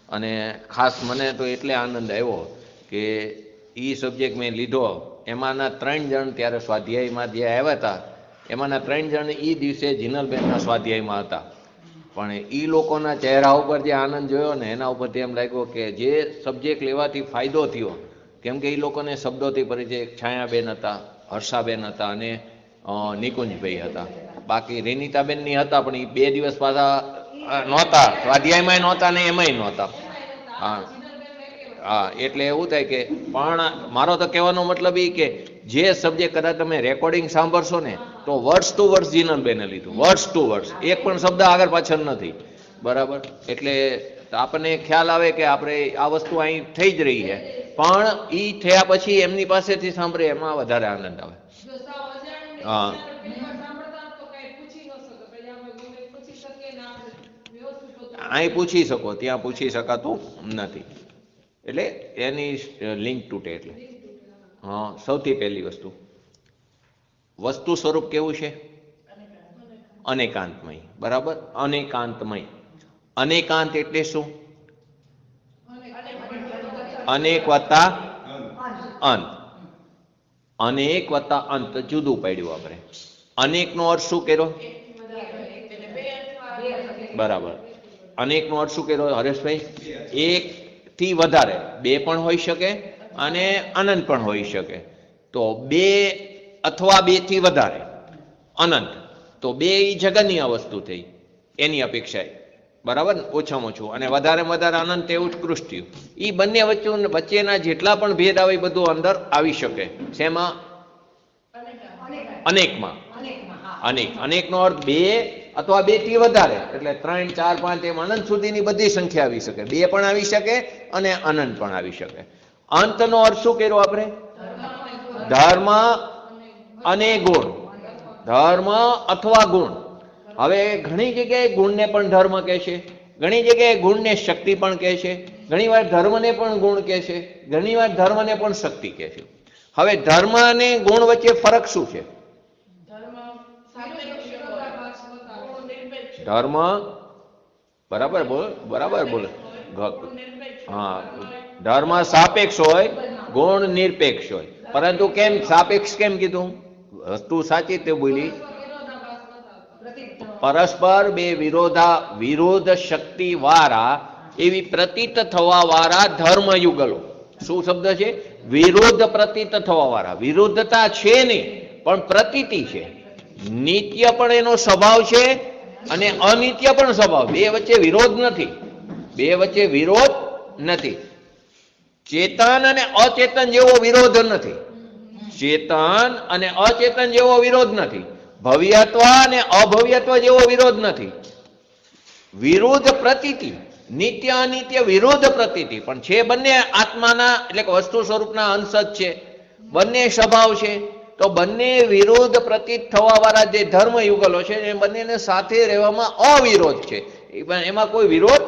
અને ખાસ મને તો એટલે આનંદ આવ્યો કે એ સબ્જેક્ટ મેં લીધો. એમાંના 3 જણ ત્યારે સ્વાધ્યાયમાં જે આવ્યા હતા એમાંના 3 જણ એ દિવસે જીનલબેનના સ્વાધ્યાયમાં હતા. પણ એ લોકોના ચહેરા ઉપર જે આનંદ જોયો ને એના ઉપરથી એમ લાગ્યો કે જે સબ્જેક્ટ લેવાથી ફાયદો થયો, કેમ કે એ લોકોને શબ્દોથી પરિચય છાયાબેન હતા, હર્ષાબેન હતા અને નિકુંજભાઈ હતા. બાકી રેનિતાબેનની હતા પણ એ 2 દિવસ પાછા નહોતા, સ્વાધ્યાયમાં નહોતા ને એમાંય નહોતા. હા હા, એટલે એવું થાય કે પણ મારો તો કહેવાનો મતલબ એ કે જે સબ્જેક્ટ કદાચ તમે રેકોર્ડિંગ સાંભળશો ને તો વર્ષ ટુ વર્ષ જીનલબેને લીધું, વર્ષ ટુ વર્ષ, એક પણ શબ્દ આગળ પાછળ નથી. બરાબર, એટલે આપણને ખ્યાલ આવે કે આપણે આ વસ્તુ અહીં થઈ જ રહી છે, પણ એ થયા પછી એમની પાસેથી સાંભળે એમાં વધારે આનંદ આવે. હા અહીં પૂછી શકો, ત્યાં પૂછી શકાતું નથી, એટલે એની લિંક તૂટે. એટલે હા, સૌથી પહેલી વસ્તુ સ્વરૂપ કેવું છે? અનેકાંતમય. બરાબર, અનેકાંતમય. અનેકાંત એટલે શું? અનેક વત્તા અંત. અનેક વત્તા અંત જુદું પાડ્યું આપણે. અનેકનો અર્થ શું કર્યો? બરાબર, અનેકનો અર્થ શું કર્યો હરેશભાઈ? 1 થી વધારે, 2 પણ હોઈ શકે અને અનંત પણ હોઈ શકે. તો 2 અથવા 2 થી વધારે અનંત, તો 2 એ જગન્ય વસ્તુ થઈ એની અપેક્ષાએ. બરાબર, ઓછામાં ઓછું, અને વધારે વધારે અનંત એ ઉત્કૃષ્ટ. એ બંને વચ્ચેના જેટલા પણ ભેદ આવે એ બધું અંદર આવી શકે. શેમાં? અનેકમાં. અનેકનો અર્થ 2 અથવા 2 થી વધારે, એટલે 3, 4, 5 એમ અનંત સુધીની બધી સંખ્યા આવી શકે. 2 પણ આવી શકે અને અનંત પણ આવી શકે. અંતનો અર્થ શું કર્યો આપણે? ધર્મ અને ગુણ. ધર્મ અથવા ગુણ. હવે ઘણી જગ્યાએ ગુણને પણ ધર્મ કહે છે, ઘણી જગ્યાએ ગુણને શક્તિ પણ કહે છે, ઘણી વાર ધર્મને પણ ગુણ કહે છે, ઘણી વાર ધર્મને પણ શક્તિ કહે છે. હવે ધર્મ અને ગુણ વચ્ચે ફરક શું છે? ધર્મ, બરાબર બોલ, બરાબર બોલ. હા, ધર્મ સાપેક્ષ હોય, ગુણ નિરપેક્ષ હોય. પરંતુ કેમ સાપેક્ષ કેમ કીધું? વસ્તુ સાચી તે બોલી. પરસ્પર 2 વિરોધ શક્તિ વાળા, એવી પ્રતીત થવા વાળા ધર્મ યુગલો. શું શબ્દ છે? વિરોધ પ્રતીત થવા વાળા. વિરુદ્ધતા છે નહીં પણ પ્રતીતિ છે. નિત્ય પણ એનો સ્વભાવ છે અને અનિત્ય પણ સ્વભાવ. 2 વચ્ચે વિરોધ નથી. 2 વચ્ચે વિરોધ નથી. ચેતન અને અચેતન જેવો વિરોધ નથી. ચેતન અને અચેતન જેવો વિરોધ નથી. ભવ્યત્વ અને અભવ્યત્વ જેવો વિરોધ નથી. વિરુદ્ધ પ્રતીતિ, નિત્ય અનિત્ય વિરુદ્ધ પ્રતીતિ પણ છે. બંને આત્માના એટલે કે વસ્તુ સ્વરૂપના અંશ જ છે. બંને સ્વભાવ છે. તો બંને વિરોધ પ્રતીત થવા વાળા જે ધર્મ યુગલો છે એ બંનેને સાથે રહેવામાં અવિરોધ છે. એમાં કોઈ વિરોધ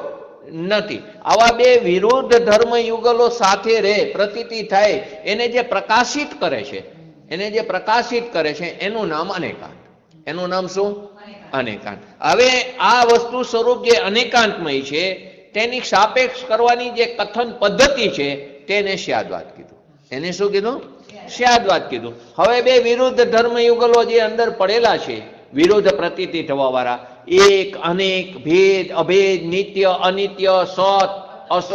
નથી. આવા 2 વિરુદ્ધ ધર્મ યુગલો સાથે રહે, પ્રતીતિ થાય, એને જે પ્રકાશિત કરે છે, એનું નામ અનેકાંત. એનું નામ શું? અનેકાંત. હવે આ વસ્તુ સ્વરૂપ જે અનેકાંતમય છે તેની સાપેક્ષ કરવાની જે કથન પદ્ધતિ છે તેને સ્યાદવાદ કીધું. એને શું કીધું? સ્યાદવાદ કીધું. હવે 2 વિરુદ્ધ ધર્મ યુગલો જે અંદર પડેલા છે, વિરુદ્ધ પ્રતીતિ થવા વાળા, એક, અનેક, ભેદ, અભેદ, નિત્ય, અનિત્ય, સત, અસત,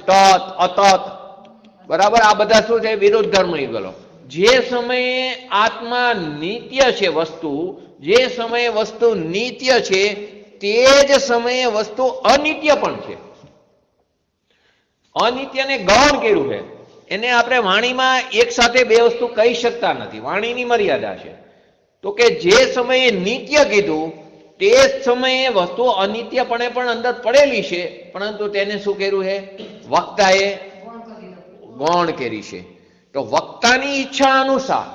તત, અતત. બરાબર, આ બધા શું છે? વિરુદ્ધ ધર્મ યુગલો. જે સમયે આત્મા નિત્ય છે, વસ્તુ જે સમયે વસ્તુ નિત્ય છે તે જ સમયે વસ્તુ અનિત્ય પણ છે. અનિત્યને ગૌણ કર્યું છે. એને આપણે વાણીમાં એક સાથે 2 વસ્તુ કહી શકતા નથી. વાણીની મર્યાદા છે. તો કે જે સમયે નિત્ય કીધું તે જ સમયે વસ્તુ અનિત્યપણે પણ અંદર પડેલી છે, પરંતુ તેને શું કર્યું છે? વક્તાએ ગૌણ કરી છે. તો વક્તાની ઈચ્છા અનુસાર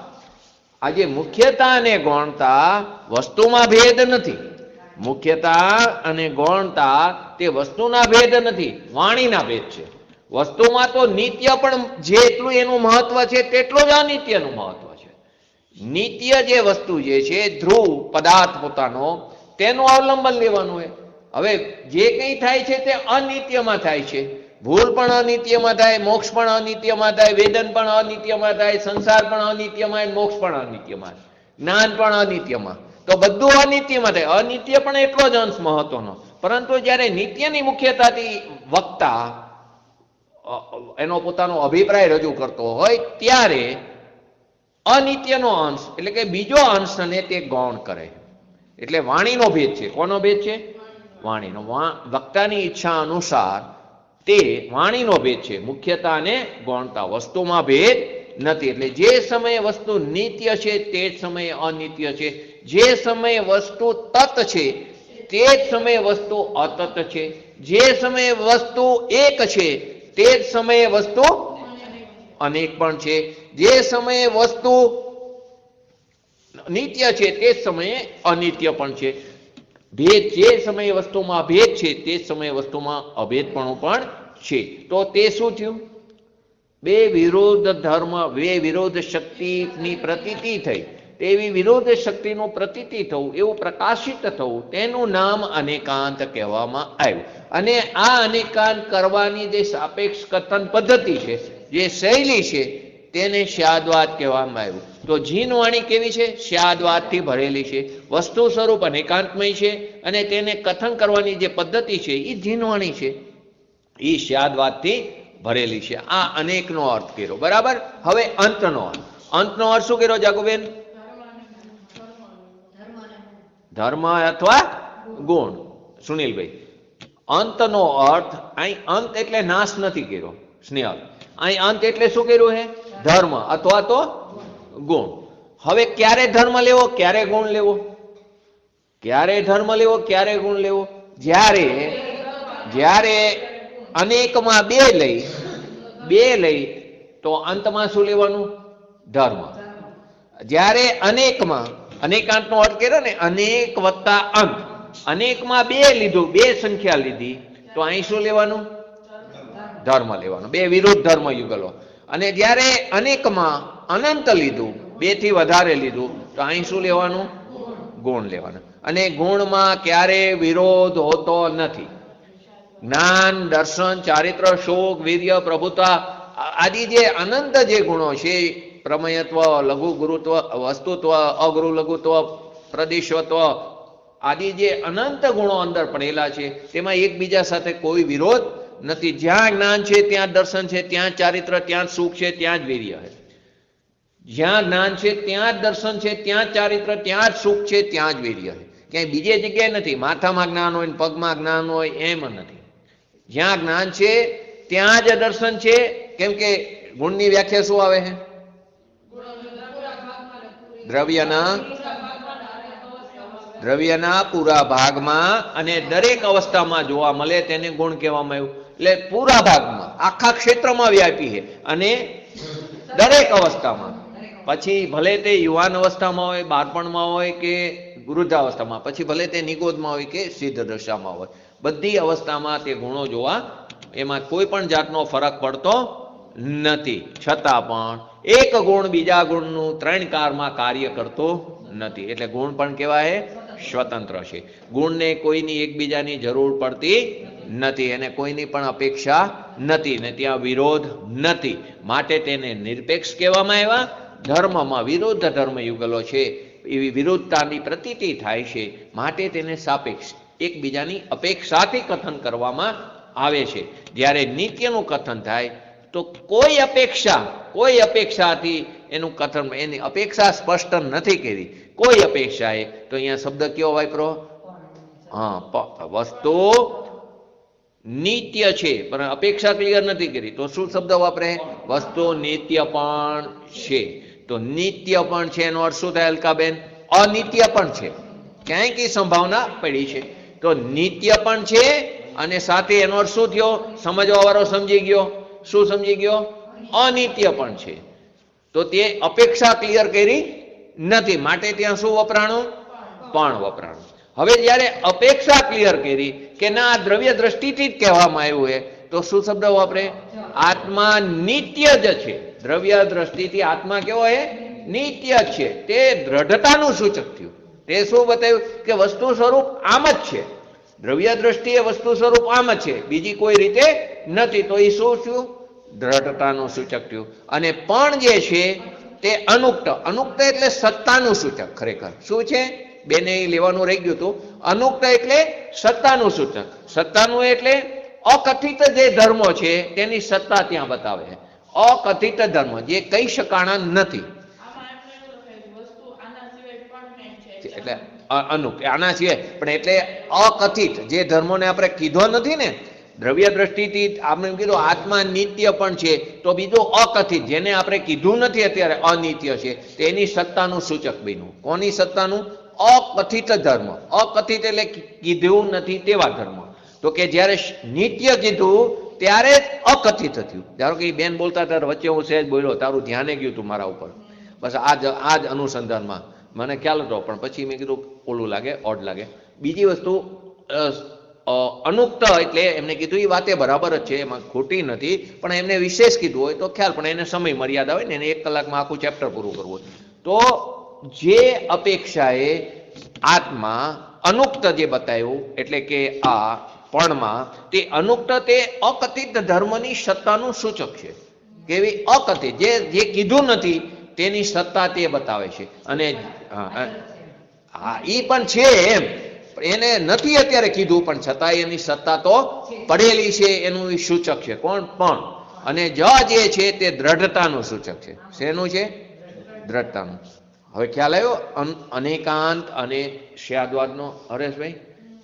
આજે મુખ્યતા અને ગૌણતા વસ્તુમાં ભેદ નથી. મુખ્યતા અને ગૌણતા તે વસ્તુના ભેદ નથી, વાણીના ભેદ છે. વસ્તુમાં તો નિત્ય પણ જેટલું એનું મહત્વ છે તેટલું જ અનિત્યનું મહત્વ છે. નિત્ય જે વસ્તુ જે છે, ધ્રુવ પદાર્થ પોતાનો, તેનું અવલંબન લેવાનું હોય. હવે જે કંઈ થાય છે તે અનિત્યમાં થાય છે. ભૂલ પણ અનિત્યમાં થાય, મોક્ષ પણ અનિત્યમાં થાય, વેદન પણ અનિત્યમાં થાય, સંસાર પણ અનિત્યમાં, મોક્ષ પણ અનિત્યમાં, જ્ઞાન પણ અનિત્યમાં. તો બધું અનિત્યમાં થાય. અનિત્ય પણ એટલો જ અંશ મહત્વનો. પરંતુ જ્યારે નિત્યની મુખ્યતાથી વક્તા એનો પોતાનો અભિપ્રાય રજૂ કરતો હોય ત્યારે અનિત્યનો અંશ એટલે કે બીજો અંશને તે ગૌણ કરે. એટલે વાણીનો ભેદ છે. કોનો ભેદ છે? વાણીનો. વક્તાની ઈચ્છા અનુસાર તે વાણીનો ભેદ છે. મુખ્યતા અને ગૌણતા વસ્તુમાં ભેદ નથી. એટલે જે સમયે વસ્તુ નિત્ય છે તે જ સમયે અનિત્ય છે. જે સમયે વસ્તુ તત છે તે જ સમયે વસ્તુ અતત છે. જે સમયે વસ્તુ એક છે તે જ સમયે વસ્તુ અનેક પણ છે. જે સમયે વસ્તુ નિત્ય છે તે જ સમયે અનિત્ય પણ છે. ભેદ જે સમયે વસ્તુમાં ભેદ છે તે જ સમયે વસ્તુમાં અભેદપણું પણ છે. તો તે શું થયું? બે વિરોધ ધર્મ, બે વિરોધ શક્તિની પ્રતીતિ થઈ. તેવી વિરોધ શક્તિનું પ્રતીતિ થવું, એવું પ્રકાશિત થવું, તેનું નામ અનેકાંત કહેવામાં આવ્યું. અને આ અનેકાંત કરવાની જે સાપેક્ષ કથન પદ્ધતિ છે, જે શૈલી છે, તેને શ્યાદવાદ કહેવામાં આવ્યું. તો જીનવાણી કેવી છે? શ્યાદવાદથી ભરેલી છે. વસ્તુ સ્વરૂપ અનેકાંતમય છે અને તેને કથન કરવાની જે પદ્ધતિ છે એ જીનવાણી છે, એ શ્યાદવાદથી ભરેલી છે. આ અનેકનો અર્થ કર્યો. બરાબર. હવે અંતનો અર્થ. અંતનો અર્થ શું કર્યો જાગુબેન? ધર્મ અથવા ગુણ. સુનિલભાઈ, અંતનો અર્થ અહીં અંત એટલે નાશ નથી કર્યો. સ્નેહલ, અહીં અંત એટલે શું કર્યું છે? ધર્મ અથવા તો ગુણ. હવે ક્યારે ધર્મ લેવો, ક્યારે ગુણ લેવો? ક્યારે ધર્મ લેવો, ક્યારે ગુણ લેવો? જ્યારે અનેકમાં બે લઈ તો અંતમાં શું લેવાનું? ધર્મ. જ્યારે અનેકમાં, અનેકાંતનો અર્થ કર્યો ને, અનેક વત્તા અંત, અનેકમાં બે લીધું, બે સંખ્યા લીધી, તો અહીં શું લેવાનું? ધર્મ લેવાનું. બે વિરુદ્ધ ધર્મ યુગલો. અને જ્યારે અનેકમાં અનંત લીધું, બે થી વધારે લીધું, તો અહીં શું લેવાનું? ગુણ લેવાનું. અને ગુણમાં ક્યારે વિરોધ હોતો નથી. જ્ઞાન, દર્શન, ચારિત્ર, શોક, વીર્ય, પ્રભુતા આદિ જે અનંત જે ગુણો છે, પ્રમેયત્વ, લઘુ ગુરુત્વ, વસ્તુત્વ, અગુરુ લઘુત્વ, પ્રદેશત્વ આદિ જે અનંત ગુણો અંદર પડેલા છે, તેમાં એકબીજા સાથે કોઈ વિરોધ નથી. જ્યાં જ્ઞાન છે ત્યાં દર્શન છે, ત્યાં ચારિત્ર, ત્યાં સુખ છે, ત્યાં જ વીર્ય છે. જ્યાં જ્ઞાન છે ત્યાં જ દર્શન છે, ત્યાં ચારિત્ર, ત્યાં જ સુખ છે, ત્યાં જ વીર્ય છે. ક્યાંય બીજે જગ્યાએ નથી. માથામાં જ્ઞાન હોય, પગમાં જ્ઞાન હોય એમ નથી. જ્યાં જ્ઞાન છે ત્યાં જ દર્શન છે. કેમ કે ગુણની વ્યાખ્યા શું આવે છે? દ્રવ્યના પૂરા ભાગમાં અને દરેક અવસ્થામાં જોવા મળે તેને ગુણ કહેવામાં આવ્યું. એટલે પૂરા ભાગમાં, આખા ક્ષેત્રમાં વ્યાપી છે અને દરેક અવસ્થામાં. પછી ભલે તે યુવાન અવસ્થામાં હોય, બાળપણમાં હોય કે વૃદ્ધાવસ્થામાં, પછી ભલે તે નિગોદમાં હોય કે સિદ્ધ દશામાં હોય, બધી અવસ્થામાં તે ગુણો જોવા, એમાં કોઈ પણ જાતનો ફરક પડતો નથી. છતાં પણ એક ગુણ બીજા ગુણનું ત્રણ કાળમાં કાર્ય કરતો નથી. એટલે ગુણ પણ કહેવાય સ્વતંત્ર છે. ગુણને કોઈની એકબીજાની જરૂર પડતી નથી અને કોઈની પણ અપેક્ષા નથી ને ત્યાં વિરોધ નથી. માટે તેને નિરપેક્ષ કહેવામાં આવ્યા. ધર્મમાં વિરુદ્ધ ધર્મ યુગલો છે, એવી વિરુદ્ધતાની પ્રતીતિ થાય છે, માટે તેને સાપેક્ષ, એકબીજાની અપેક્ષાથી કથન કરવામાં આવે છે. જ્યારે નિત્યનું કથન થાય તો કોઈ અપેક્ષાથી એનું કથન, એની અપેક્ષા સ્પષ્ટ નથી કરી. કોઈ અપેક્ષા એ તો અહીંયા શબ્દ કયો વાપરો? વસ્તુ નિત્ય છે પણ અપેક્ષા ક્લિયર નથી કરી, તો શું શબ્દ વાપરે? વસ્તુ નિત્ય પણ છે. તો નિત્ય પણ છે એનો અર્થ શું થાય અલકાબેન? અનિત્ય પણ છે. ક્યાંય કઈ સંભાવના પડી છે તો નિત્ય પણ છે અને સાથે એનો અર્થ શું થયો? સમજવા વાળો સમજી ગયો. શું સમજી ગયો? અનિત્ય પણ છે. તો તે અપેક્ષા ક્લિયર કરી નથી, માટે ત્યાં શું વપરાણું? પણ વપરાણું. હવે જ્યારે અપેક્ષા ક્લિયર કરી કે ના દ્રવ્ય દ્રષ્ટિથી જ કહેવામાં આવ્યું છે, તો શું શબ્દ વાપરે? આત્મા નિત્ય જ છે. દ્રવ્ય દ્રષ્ટિથી આત્મા કેવો છે? નિત્ય છે. તે દ્રઢતાનું સૂચક થયું. તે શું બતાવ્યું? કે વસ્તુ સ્વરૂપ આમ જ છે. દ્રવ્ય દ્રષ્ટિએ વસ્તુ સ્વરૂપ આમ જ છે, બીજી કોઈ રીતે નથી. તો એ શું થયું? દ્રઢતાનું સૂચક થયું. અને પણ જે છે તે અનુક્ત. અનુક્ત એટલે સત્તાનું સૂચક. ખરેખર શું છે? બેને લેવાનું રહી ગયું હતું. અનુક્ત એટલે સત્તાનું સૂચક. સત્તાનું એટલે અકથિત જે ધર્મો છે તેની સત્તા ત્યાં બતાવે છે. અકથિત ધર્મ જે કહી શકાણા નથી, એટલે અનુક આના સિવાય પણ એટલે અકથિત જે ધર્મોને આપણે કીધો નથી ને, દ્રવ્ય દ્રષ્ટિથી આપણે એમ કીધું આત્મા નિત્ય પણ છે, તો બીજું અકથિત જેને આપણે કીધું નથી અત્યારે અનિત્ય છે, તેની સત્તાનું સૂચક બન્યું. કોની સત્તાનું? અકથિત ધર્મ. અકથિત એટલે કીધું નથી તેવા ધર્મ. તો કે જ્યારે નિત્ય કીધું ત્યારે અકથિત થયું. ધારો કે બેન બોલતા ત્યારે વચ્ચે હું સહેજ બોલ્યો, તારું ધ્યાને ગયું તું મારા ઉપર, બસ આ જ અનુસંધાનમાં મને ખ્યાલ હતો, પણ પછી મેં કીધું ઓલું લાગે, ઓડ લાગે. બીજી વસ્તુ અનુક્ત એટલે એમને કીધું એ વાતે બરાબર જ છે, એમાં ખોટી નથી, પણ એમને વિશેષ કીધું હોય તો ખ્યાલ, પણ એને સમય મર્યાદા હોય ને, એને 1 કલાકમાં આખું ચેપ્ટર પૂરું કરવું હોય. તો જે અપેક્ષાએ આત્મા અનુક્ત જે બતાવ્યું એટલે કે આ પણમાં, તે અનુક્ત તે અકથિત ધર્મની સત્તાનું સૂચક છે. કેવી? અકથિત જે કીધું નથી તેની સત્તા તે બતાવે છે. અને હા એ પણ છે એમ, એને નથી અત્યારે કીધું પણ છતાં એની સત્તા તો પડેલી છે, એનું એ સૂચક છે. કોણ? પણ. અને જ જે છે તે દ્રઢતાનું સૂચક છે. શેનું છે? દ્રઢતાનું. હવે ખ્યાલ આવ્યો અનેકાંત અને શ્યાદવાદનો, હરેશભાઈ?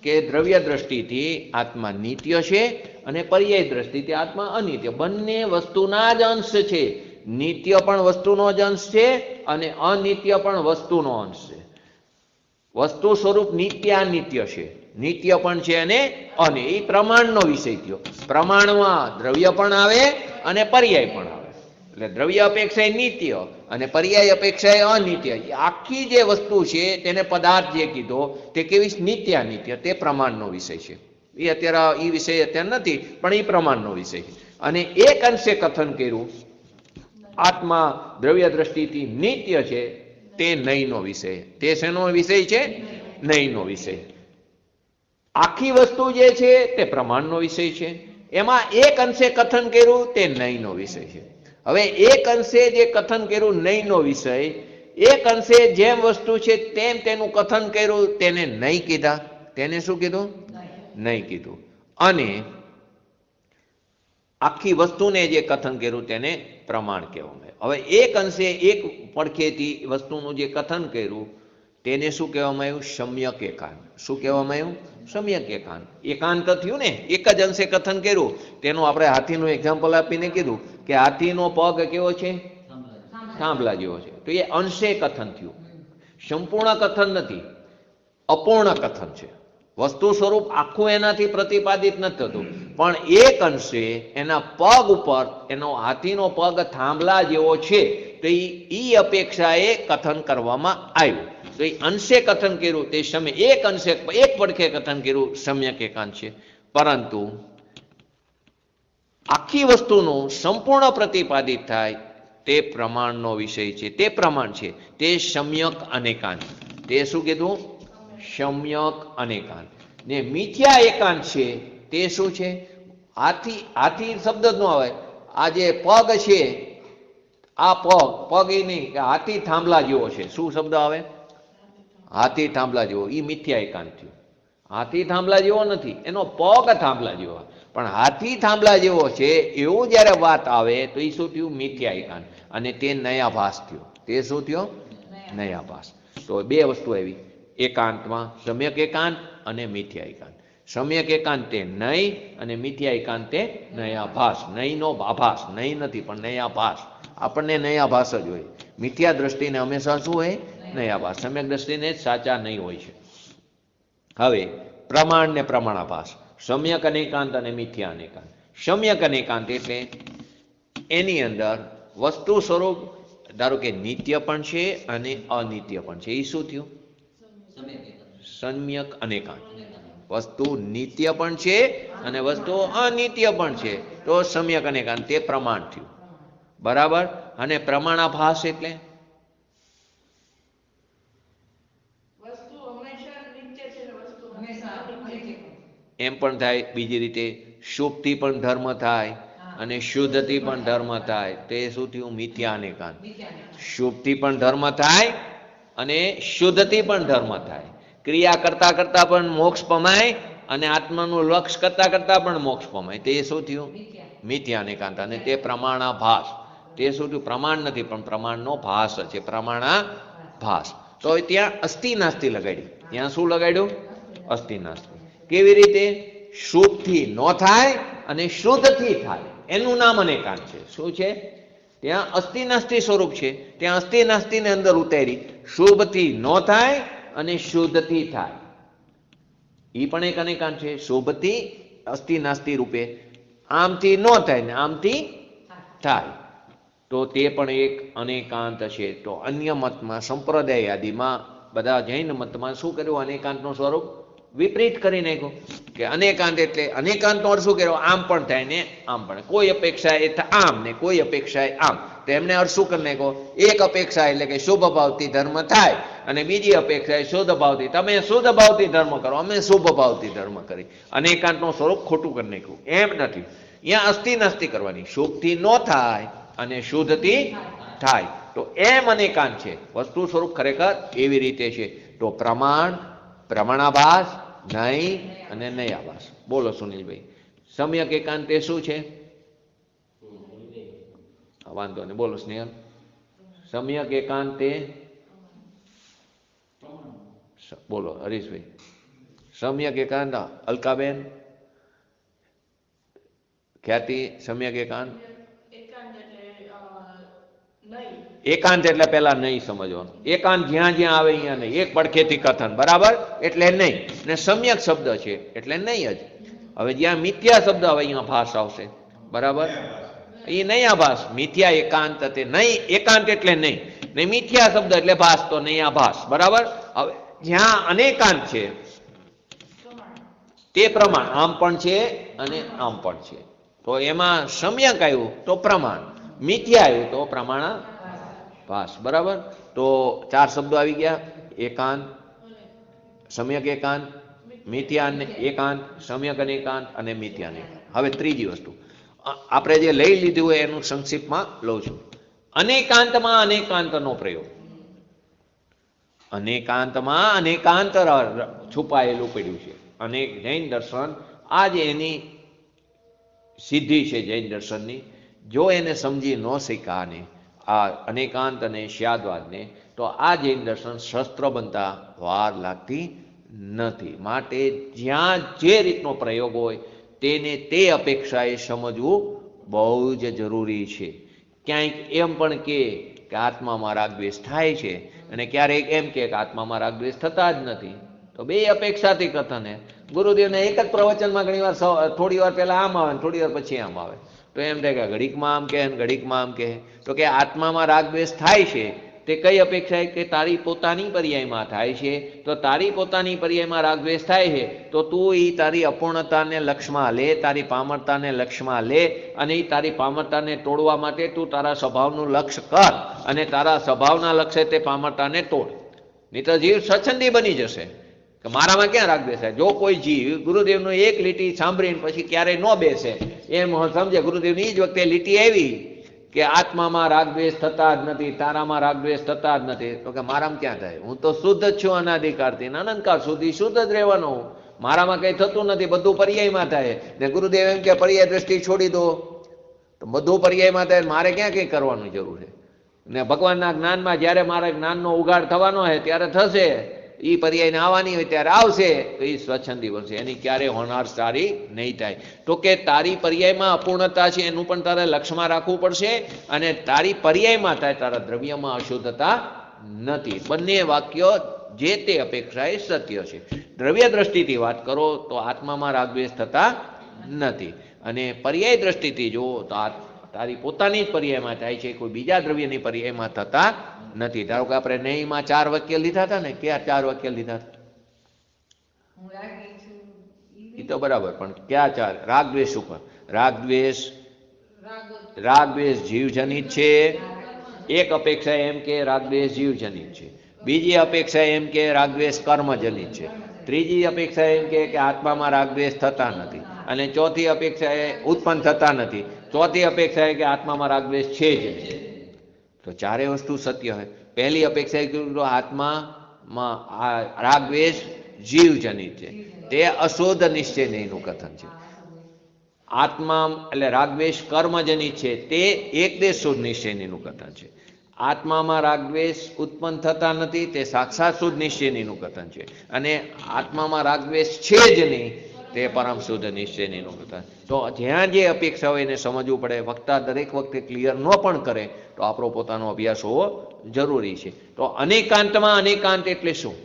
કે દ્રવ્ય દ્રષ્ટિથી આત્મા નિત્ય છે અને પર્યાય દ્રષ્ટિથી આત્મા અનિત્ય. બંને વસ્તુના જ અંશ છે. નિત્ય પણ વસ્તુનો જ અંશ છે અને અનિત્ય પણ વસ્તુનો અંશ છે. વસ્તુ સ્વરૂપ નિત્ય અનિત્ય છે, નિત્ય પણ છે અને એ પ્રમાણનો વિષય થયો. પ્રમાણમાં દ્રવ્ય પણ આવે અને પર્યાય પણ આવે. એટલે દ્રવ્ય અપેક્ષા નિત્ય અને પર્યાય અપેક્ષા અનિત્ય. આખી જે વસ્તુ છે તેને પદાર્થ જે કીધો તે કેવી? નિત્ય અનિત્ય. તે પ્રમાણનો વિષય છે. એ અત્યારે એ વિષય અત્યારે નથી, પણ એ પ્રમાણનો વિષય છે. અને એક અંશે કથન કર્યું આત્મા દ્રવ્ય દ્રષ્ટિથી નિત્ય છે, તે નહીંનો વિષય. તે શેનો વિષય છે? નહીંનો વિષય. આખી વસ્તુ જે છે તે પ્રમાણનો વિષય છે. એમાં એક અંશે કથન કર્યું તે નહીંનો વિષય છે. હવે એક અંશે જે કથન કર્યું નહીંનો વિષય, એક અંશે જેમ વસ્તુ છે તેમ તેનું કથન કર્યું, તેને નહીં કીધા. તેને શું કીધું? નહીં કીધું. અને આખી વસ્તુને જે કથન કર્યું તેને પ્રમાણ કહેવામાં આવે. હવે એક અંશે એક પડખેથી વસ્તુનું જે કથન કર્યું તેને શું કહેવામાં આવ્યું? સમ્યક એકાંત. શું કહેવામાં આવ્યું? સમ્યક એકાંત. એકાંત થયું ને, એક જ અંશે કથન કર્યું. તેનું આપણે હાથીનું એક્ઝામ્પલ આપીને કીધું કે હાથીનો પગ કેવો છે? થાંભલા જેવો છે. તો એ અંશે કથન થયું, સંપૂર્ણ કથન નથી, અપૂર્ણ કથન છે. વસ્તુ સ્વરૂપ આખું એનાથી પ્રતિપાદિત નથી થતું, પણ એક અંશે એના પગ ઉપર એનો હાથીનો પગ થાંભલા જેવો છે, તો એ અપેક્ષાએ કથન કરવામાં આવ્યું. તો એ અંશે કથન કર્યું તે સમય એક અંશે એક પડખે કથન કર્યું સમ્યક એકાંત છે. પરંતુ આખી વસ્તુનું સંપૂર્ણ પ્રતિપાદિત થાય તે પ્રમાણનો વિષય છે. તે પ્રમાણ છે, તે સમ્યક અનેકાંત. તે શું કીધું? સમ્યક અનેકાંત. ને મિથ્યા એકાંત છે તે શું છે? હાથી શબ્દ જ ન આવે. આ જે પગ છે, આ પગ એ નહીં, હાથી થાંભલા જેવો છે. શું શબ્દ આવે? હાથી થાંભલા જેવો. એ મિથ્યા એકાંત થયું. હાથી થાંભલા જેવો નથી, એનો પગ થાંભલા જેવો. પણ હાથી થાંભલા જેવો છે એવું જ્યારે વાત આવે તો એ શું થયું? મિથ્યા એકાંત. અને તે નયાભાસ થયો. તે શું થયો? નયાભાસ. તો બે વસ્તુ આવી એકાંતમાં, સમ્યક એકાંત અને મિથ્યા એકાંત. સમ્યક એકાંત તે નહીં અને મિથ્યા એકાંત તે નયાભાસ. નહીંનો આભાસ. નહીં નથી પણ નયાભાસ. આપણને નયાભાસ જ હોય. મિથ્યા દ્રષ્ટિને હંમેશા શું હોય? નયાભાસ. સમ્યક દ્રષ્ટિને જ સાચા નહીં હોય છે. હવે પ્રમાણ ને પ્રમાણાભાસ, સમ્યક અનેકાંત અને મિથ્યા અનેકાંત. સમ્યક અનેકાંત એટલે એની અંદર વસ્તુ સ્વરૂપ ધારો કે નિત્ય પણ છે અને અનિત્ય પણ છે. એ શું થયું? સમ્યક અનેકાંત. વસ્તુ નિત્ય પણ છે અને વસ્તુ અનિત્ય પણ છે, તો સમ્યક અનેકાંત. તે પ્રમાણ થયું. બરાબર. અને પ્રમાણાભાસ એટલે એમ પણ થાય. બીજી રીતે શુભથી પણ ધર્મ થાય અને શુદ્ધથી પણ ધર્મ થાય. તે શું થયું? મિથ્યા અનેકાંત. શુભથી પણ ધર્મ થાય અને શુદ્ધથી પણ ધર્મ થાય. ક્રિયા કરતા કરતા પણ મોક્ષ પમાય અને આત્માનું લક્ષ કરતા કરતા પણ મોક્ષ પમાય. તે શું થયું? મિથ્યા અનેકાંત. અને તે પ્રમાણાભાસ. તે શું થયું? પ્રમાણ નથી પણ પ્રમાણનો ભાસ છે. પ્રમાણાભાસ. તો હવે ત્યાં અસ્થિ નાસ્તિ લગાડી. ત્યાં શું લગાડ્યું? અસ્થિ નાસ્તિ. કેવી રીતે? શુભથી ન થાય અને શુદ્ધથી થાય. એનું નામ અનેકાંત છે. શું છે? ત્યાં અસ્થિ નાસ્તિ સ્વરૂપ છે. ત્યાં અસ્થિ નાસ્તિને અંદર ઉતારી. શુભથી ન થાય અને શુદ્ધથી થાય. એ પણ એક અનેકાંત છે. શુભથી અસ્થિ નાસ્તિ રૂપે આમથી ન થાય ને આમથી થાય. તો તે પણ એક અનેકાંત છે. તો અન્ય મતમાં, સંપ્રદાય આદિમાં, બધા જૈન મતમાં શું કર્યું? અનેકાંતનું સ્વરૂપ વિપરીત કરી નાખ્યું. કે અનેકાંત એટલે અનેકાંતનો અર્થ શું કર્યો? આમ પણ થાય ને આમ પણ. કોઈ અપેક્ષા એ આમ ને કોઈ અપેક્ષા એ આમ. તો એમને અર્થ શું કરી નાખ્યો? એક અપેક્ષા એટલે કે શુભ ભાવથી ધર્મ થાય અને બીજી અપેક્ષા એ શુદ્ધ ભાવથી. તમે શુદ્ધ ભાવથી ધર્મ કરો, અમે શુભ ભાવથી ધર્મ કરી. અનેકાંતનું સ્વરૂપ ખોટું કરી નાખ્યું. એમ નથી. અહીંયા અસ્થિ નાસ્તિ કરવાની. શુભથી ન થાય અને શુદ્ધથી થાય. તો એમ અનેકાંત છે. વસ્તુ સ્વરૂપ ખરેખર એવી રીતે છે. તો પ્રમાણ, પ્રમાણાભાસ, નહીં અને નયાભાસ. બોલો સુનિલભાઈ. સમ્યક એકાંતે શું છે? વાંધો નહીં, બોલો સ્નેહલ. સમ્યક એકાંતે બોલો હરીશભાઈ. સમ્યક એકાંત અલકાબેન, ખ્યાતિ. સમ્યક એકાંત એકાંત એટલે પેલા નહીં સમજવાનું. એકાંત જ્યાં જ્યાં આવે અહીંયા નહીં. એક પડખેથી કથન, બરાબર, એટલે નહીં. ને સમ્યક શબ્દ છે એટલે નહીં જ. હવે જ્યાં મિથ્યા શબ્દ આવે અહીંયા ભાસ આવશે, બરાબર. એ નયાભાસ. મિથ્યા એકાંત તે નહીં. એકાંત એટલે નહીં ને મિથ્યા શબ્દ એટલે ભાસ, તો નયાભાસ, બરાબર. હવે જ્યાં અનેકાંત છે તે પ્રમાણ આમ પણ છે અને આમ પણ છે. તો એમાં સમ્યક આવ્યું તો પ્રમાણ, મિથ્યા આવ્યું તો પ્રમાણાભાસ, બરાબર. તો ચાર શબ્દો આવી ગયા. એકાંત, સમ્યક એકાંત, મિથ્યા એકાંત, સમ્યક અનેકાંત અને મિથ્યા અનેકાંત. હવે ત્રીજી વસ્તુ આપણે જે લઈ લીધું હોય એનું સંક્ષિપ્તમાં લઉં છું. અનેકાંતમાં અનેકાંતનો પ્રયોગ. અનેકાંતમાં અનેકાંત છુપાયેલું પડ્યું છે. અને જૈન દર્શન આજે એની સિદ્ધિ છે. જૈન દર્શનની જો એને સમજી ન શીખાને આ અનેકાંત અને શ્યાદવાદને, તો આ જૈન દર્શન શસ્ત્ર બનતા વાર લાગતી નથી. માટે જ્યાં જે રીતનો પ્રયોગ હોય તેને તે અપેક્ષાએ સમજવું બહુ જ જરૂરી છે. ક્યાંક એમ પણ કે આત્મામાં રાગદ્વેષ થાય છે અને ક્યારેક એમ કે આત્મામાં રાગદ્વેષ થતા જ નથી. તો બે અપેક્ષાથી કથન હે. ગુરુદેવને એક જ પ્રવચનમાં ઘણી વાર થોડી વાર પહેલા આમ આવે થોડી વાર પછી આમ આવે. તો એમ થાય કે ઘડીકમાં આમ કહે ઘડીકમાં આમ કહે. તો કે આત્મામાં રાગદ્વેષ થાય છે તે કઈ અપેક્ષા કે તારી પોતાની પર્યાયમાં થાય છે. તો તારી પોતાની પર્યાયમાં રાગદ્વેષ થાય છે તો તું એ તારી અપૂર્ણતાને લક્ષ્યમાં લે, તારી પામરતાને લક્ષ્યમાં લે અને એ તારી પામરતાને તોડવા માટે તું તારા સ્વભાવનું લક્ષ્ય કર અને તારા સ્વભાવના લક્ષ્ય તે પામરતાને તોડ. નહીં તો જીવ સ્વચ્છંદી બની જશે કે મારામાં ક્યાં રાગદ્વેષ થાય. જો કોઈ જીવ ગુરુદેવનું એક લીટી સાંભળીને પછી ક્યારેય ન બેસે એમ સમજે ગુરુદેવની એ જ વખતે લીટી આવી કે આત્મામાં રાગદ્વેષ થતા જ નથી, તારામાં રાગદ્વેષ થતા જ નથી, તો કે મારામાં ક્યાં થાય? હું તો શુદ્ધ જ છું, અનાધિકારથી અનંતકાળ સુધી શુદ્ધ જ રહેવાનો હું. મારામાં કંઈ થતું નથી, બધું પર્યાયમાં થાય. ને ગુરુદેવ એમ કે પર્યાય દ્રષ્ટિ છોડી દો, તો બધું પર્યાયમાં થાય, મારે ક્યાં કંઈ કરવાની જરૂર છે? ને ભગવાનના જ્ઞાનમાં જ્યારે મારા જ્ઞાનનો ઉગાડ થવાનો હોય ત્યારે થશે, એ પર્યાયને આવવાની હોય ત્યારે આવશે, તો એ સ્વચ્છંદી બનશે. એની ક્યારેય હોનાર સારી નહીં થાય. તો કે તારી પર્યાયમાં અપૂર્ણતા છે એનું પણ તારે લક્ષ્યમાં રાખવું પડશે અને તારી પર્યાયમાં થાય તારા દ્રવ્યમાં અશુદ્ધતા નથી. બંને વાક્યો જે તે અપેક્ષાએ સત્ય છે. દ્રવ્ય દ્રષ્ટિથી વાત કરો તો આત્મામાં રાગદ્વેષ થતા નથી અને પર્યાય દ્રષ્ટિથી જુઓ તો તારી પોતાની જ પર્યાયમાં થાય છે, કોઈ બીજા દ્રવ્યની પર્યાયમાં થતા નથી. ધારો કે આપણે નહીંમાં 4 વાક્ય લીધા હતા ને, ક્યાં 4 વાક્ય લીધા હતા? એ તો બરાબર, પણ ક્યાં 4? રાગદ્વેષ ઉપર. રાગદ્વેષ જીવજનિત છે. એક અપેક્ષા એમ કે રાગદ્વેષ જીવજનિત છે, બીજી અપેક્ષા એમ કે રાગદ્વેષ કર્મજનિત છે. ત્રીજી અપેક્ષા એમ કે આત્મામાં રાગદ્વેષ થતા નથી, અને ચોથી અપેક્ષા એ ઉત્પન્ન થતા નથી, ચોથી અપેક્ષા એ કે આત્મામાં રાગદ્વેષ છે જ નહીં. તો ચારે વસ્તુ સત્ય હોય. પહેલી અપેક્ષા એ કીધું આત્મામાં રાગદ્વેષ જીવજનિત છે, તે અશોધ નિશ્ચયનું કથન છે. આત્મા એટલે રાગદ્વેષ કર્મજનિત છે, તે એકદેશ શુદ્ધ નિશ્ચયનું કથન છે. આત્મામાં રાગદ્વેષ ઉત્પન્ન થતા નથી, તે સાક્ષાત શુદ્ધ નિશ્ચયનું કથન છે. અને આત્મામાં રાગદ્વેષ છે જ નહીં, તે પરમ શુદ્ધ નિશ્ચયનું કથન. તો જ્યાં જે અપેક્ષા હોય એને સમજવું પડે. વક્તા દરેક વખતે ક્લિયર ન પણ કરે તો આપણો પોતાનો અભ્યાસ હોવો જરૂરી છે. તો અનેકાંતમાં અનેકાંત એટલે શું?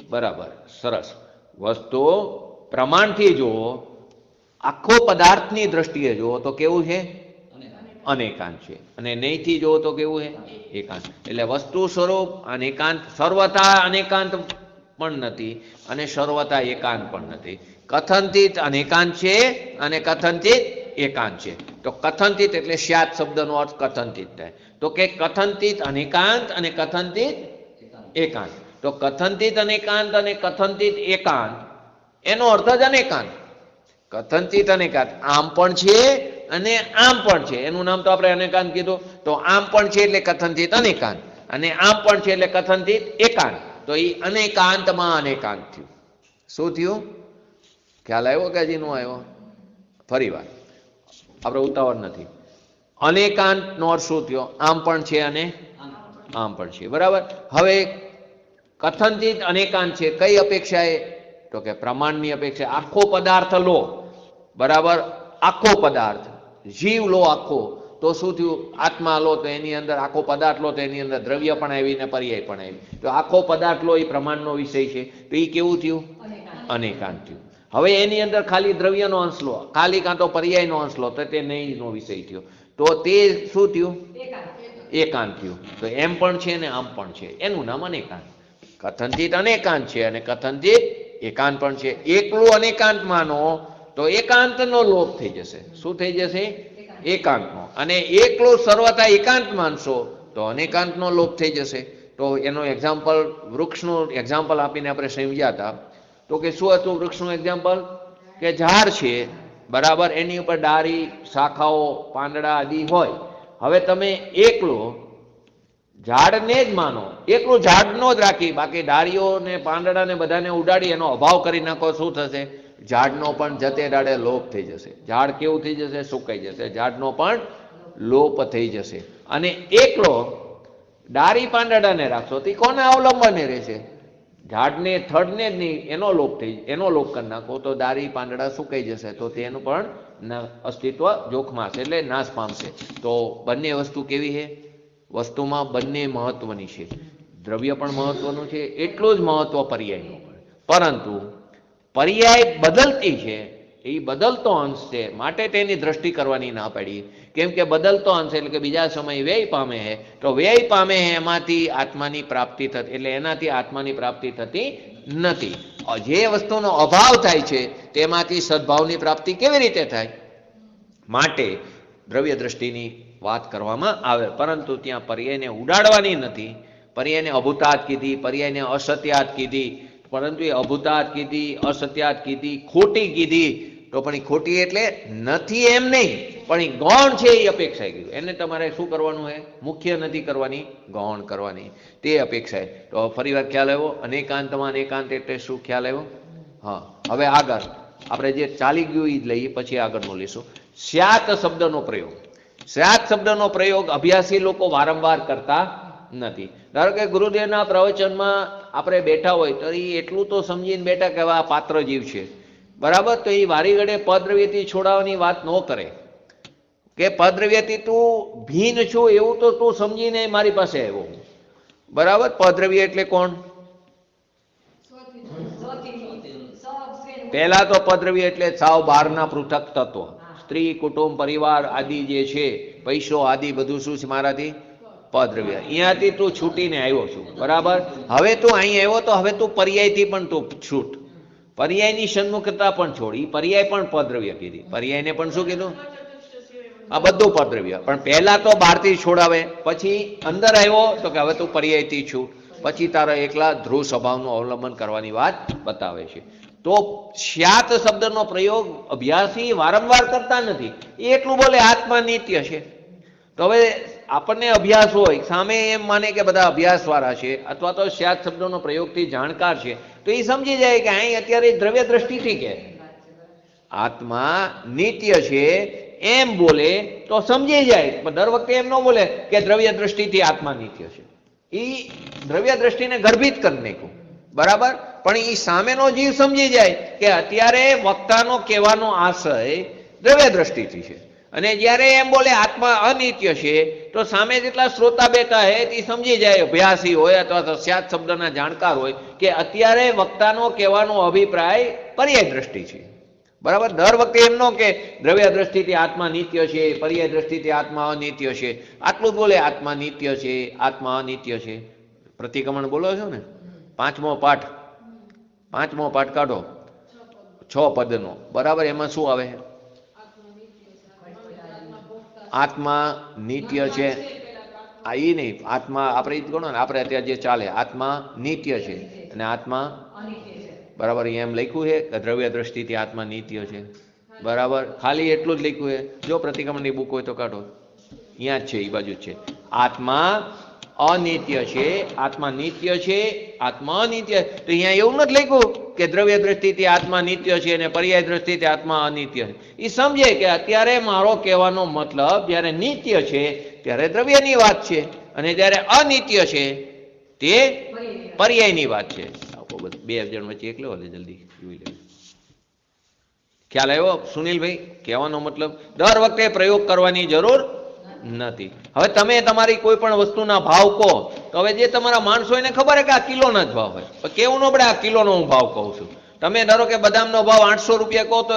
બરાબર, સરસ. વસ્તુ પ્રમાણથી જુઓ, આખો પદાર્થની દ્રષ્ટિએ જુઓ તો કેવું છે? અનેકાંત છે. અને નહીંથી જુઓ તો કેવું છે? એકાંત. એટલે વસ્તુ સ્વરૂપ અનેકાંત, સર્વથા અનેકાંત પણ નથી અને સર્વથા એકાંત પણ નથી. કથનથી અનેકાંત છે અને કથનથી એકાંત છે. તો કથનથી એટલે સ્યાત શબ્દનો અર્થ કથનથી થાય. તો કે કથનથી અનેકાંત અને કથનથી એકાંત. તો કથનથી અનેકાંત અને કથનથી એકાંત એનો અર્થ જ અનેકાંત. કથનથી અનેકાંત આમ પણ છે અને આમ પણ છે. એનું નામ તો આપણે અનેકાંત કીધું. તો આમ પણ છે એટલે કથનથી અનેકાંત, અને આમ પણ છે એટલે કથનથી એકાંત. તો એ અનેકાંતમાં અનેકાંત થયું. શું થયું? ખ્યાલ આવ્યો કે હજી નો આવ્યો? ફરી વાર, આપણે ઉતાવળ નથી. અનેકાંત નો અર્થ શું થયો? આમ પણ છે અને આમ પણ છે. બરાબર. હવે કથનથી અનેકાંત છે કઈ અપેક્ષાએ? તો કે પ્રમાણની અપેક્ષા. આખો પદાર્થ લો, બરાબર, આખો પદાર્થ, જીવ લો આખો, તો શું થયું? આત્મા લો તો એની અંદર આખો પદાર્થ લો તો એની અંદર દ્રવ્ય પણ આવી ને પર્યાય પણ આવી. તો આખો પદાર્થ લો એ પ્રમાણનો વિષય છે. તો એ કેવું થયું? અનેકાંત થયું. હવે એની અંદર ખાલી દ્રવ્યનો અંશ લો, ખાલી કાં તો પર્યાયનો અંશ લો તો તે નહીંનો વિષય થયો. તો તે શું થયું? એકાંત થયું. તો એમ પણ છે ને આમ પણ છે, એનું નામ અનેકાંત. કથનથી અનેકાંત છે અને કથનથી એકાંત પણ છે. એકલું અનેકાંત માનો તો એકાંતનો લોપ થઈ જશે. શું થઈ જશે? એકાંતનો. અને એકલું સર્વથા એકાંત માનશો તો અનેકાંતનો લોપ થઈ જશે. તો એનો એક્ઝામ્પલ, વૃક્ષનું એક્ઝામ્પલ આપીને આપણે સમજ્યા હતા. તો કે શું હતું વૃક્ષનું એક્ઝામ્પલ? કે ઝાડ છે, બરાબર, એની ઉપર ડાળી, શાખાઓ, પાંદડા આદિ હોય. હવે તમે એકલો ઝાડને જ માનો, એકલું ઝાડનો જ રાખી, બાકી ડાળીઓ ને પાંદડા ને બધાને ઉડાડી એનો અભાવ કરી નાખો, શું થશે? ઝાડનો પણ જતે દાડે લોપ થઈ જશે. ઝાડ કેવું થઈ જશે? સુકાઈ જશે. ઝાડનો પણ લોપ થઈ જશે. અને એકલો ડાળી પાંદડાને રાખશો તો કોને અવલંબને રહેશે? ઝાડને, થડને જ નહીં, એનો લોપ કરી નાખો તો ડાળી પાંદડા સુકાઈ જશે. તો તેનું પણ અસ્તિત્વ જોખમાં હશે, એટલે નાશ પામશે. તો બંને વસ્તુ કેવી છે? વસ્તુમાં બંને મહત્વની છે. દ્રવ્ય પણ મહત્વનું છે, એટલું જ મહત્વ પર્યાયનું. પરંતુ પર્યાય બદલતી છે, એ બદલતો અંશ છે, માટે તેની દ્રષ્ટિ કરવાની ના પડી. કેમ કે બદલતો અંશ એટલે કે બીજા સમય વ્યય પામે છે. તો વ્યય પામે છે એમાંથી આત્માની પ્રાપ્તિ થતી, એટલે એનાથી આત્માની પ્રાપ્તિ થતી નથી. જે વસ્તુનો અભાવ થાય છે તેમાંથી સદભાવની પ્રાપ્તિ કેવી રીતે થાય? માટે દ્રવ્ય દ્રષ્ટિની વાત કરવામાં આવે. પરંતુ ત્યાં પર્યાયને ઉડાડવાની નથી. પર્યાયને અભૂતાત કીધી, પર્યાયને અસત્યાત કીધી. પરંતુ એ અભૂતાત કીધી, અસત્યાત કીધી, ખોટી કીધી. તો પણ એ ખોટી એટલે નથી એમ નહીં, પણ એ ગૌણ છે એ અપેક્ષા કીધું. એને તમારે શું કરવાનું છે? મુખ્ય નથી કરવાની, ગૌણ કરવાની, તે અપેક્ષા. તો ફરી વાર ખ્યાલ આવ્યો? અનેકાંતમાં અનેકાંત એટલે શું ખ્યાલ આવ્યો? હા. હવે આગળ આપણે જે ચાલી ગયું એ જ લઈએ, પછી આગળનું લઈશું. સ્યાત શબ્દનો પ્રયોગ. સ્યાત શબ્દનો પ્રયોગ અભ્યાસી લોકો વારંવાર કરતા નથી. ધારો કે ગુરુદેવના પ્રવચનમાં આપણે બેઠા હોય તો એ એટલું તો સમજીને બેઠા કે આ પાત્ર જીવ છે, બરાબર. તો એ વારી ઘડે પદ્રવ્યથી છોડાવવાની વાત ન કરે કે પદ્રવ્યથી તું ભીન છું એવું તો તું સમજીને મારી પાસે આવ્યો, બરાબર. પદ્રવ્ય એટલે કોણ? પહેલા તો પદ્રવ્ય એટલે સાવ બહારના પૃથક તત્વ, સ્ત્રી, કુટુંબ, પરિવાર આદિ જે છે, પૈસો આદિ બધું શું છે મારાથી? પદ્રવ્ય. અહીંયાથી તું છૂટીને આવ્યો છું, બરાબર. હવે તું અહીં આવ્યો તો હવે તું પર્યાયથી પણ તું છૂટ. પર્યાયની સન્મુખતા પણ છોડ. એ પર્યાય પણ પદ્રવ્ય કીધી. પર્યાયને પણ શું કીધું? આ બધું પદ્રવ્ય. પણ પહેલા તો બહારથી છોડાવે, પછી અંદર આવ્યો તો કે હવે તું પર્યાયથી છૂટ. પછી તારા એકલા ધ્રુવ સ્વભાવનું અવલંબન કરવાની વાત બતાવે છે. તો સ્યાત શબ્દનો પ્રયોગ અભ્યાસી વારંવાર કરતા નથી. એ એટલું બોલે આત્મા નિત્ય છે. તો હવે આપણને અભ્યાસ હોય, સામે એમ માને કે બધા અભ્યાસવાળા છે અથવા તો સ્યાત શબ્દનો પ્રયોગથી જાણકાર છે, તો એ સમજી જાય કે અહીં અત્યારે દ્રવ્ય દ્રષ્ટિથી કે આત્મા નિત્ય છે એમ બોલે તો સમજી જાય. પણ દર વખતે એમ ન બોલે કે દ્રવ્ય દ્રષ્ટિથી આત્મા નિત્ય છે. એ દ્રવ્ય દ્રષ્ટિને ગર્ભિત કરી નાખ્યું, બરાબર. પણ એ સામેનો જીવ સમજી જાય કે અત્યારે વક્તાનો કહેવાનો આશય દ્રવ્ય દ્રષ્ટિથી છે, અને જ્યારે એમ બોલે આત્મા અનિત્ય છે તો સામે જેટલા શ્રોતા બેઠા હે એ સમજી જાય, અભ્યાસી હોય અથવા તો સ્યાત શબ્દના જાણકાર હોય, કે અત્યારે વક્તાનો કહેવાનો અભિપ્રાય પર્યાય દ્રષ્ટિ છે, બરાબર. દર વખતે એમ નો કે દ્રવ્ય દ્રષ્ટિથી આત્મા નિત્ય છે, પર્યાય દ્રષ્ટિથી આત્મા અનિત્ય છે. આટલું જ બોલે, આત્મા નિત્ય છે, આત્મા અનિત્ય છે. પ્રતિક્રમણ બોલો છો ને, પાંચમો પાઠ કાઢો 6 પદનો, બરાબર. એમાં શું આવે? આત્મા નિત્ય છે. આ એ નહીં, આત્મા આપણે ગણો ને, આપણે અત્યારે જે ચાલે આત્મા નિત્ય છે અને આત્મા, બરાબર. એમ લખ્યું છે કે દ્રવ્ય દ્રષ્ટિથી આત્મા નિત્ય છે, બરાબર. ખાલી એટલું જ લખ્યું છે. જો પ્રતિક્રમણની બુક હોય તો કાઢો, અહીંયા જ છે, એ બાજુ જ છે. આત્મા અનિત્ય છે, આત્મા નિત્ય છે, આત્મા અનિત્ય. તો અહીંયા એવું નથી લખ્યું કે દ્રવ્ય દ્રષ્ટિથી આત્મા નિત્ય છે અને પર્યાય દ્રષ્ટિથી આત્મા અનિત્ય છે. એ સમજે કે અત્યારે મારો કહેવાનો મતલબ જ્યારે નિત્ય છે ત્યારે દ્રવ્યની વાત છે, અને જ્યારે અનિત્ય છે તે પર્યાયની વાત છે. બે જણ વચ્ચે એક લેવો, જલ્દી જોઈ લે. ખ્યાલ આવ્યો સુનિલભાઈ? કહેવાનો મતલબ દર વખતે પ્રયોગ કરવાની જરૂર નથી. હવે તમે તમારી કોઈ પણ વસ્તુના ભાવ કહો તો હવે જે તમારા માણસો એને ખબર કે આ કિલોના જ ભાવ હોય, કેવું ન પડે આ કિલોનો હું ભાવ કહું છું. તમે ધારો કે બદામનો ભાવ 800 રૂપિયા કહો તો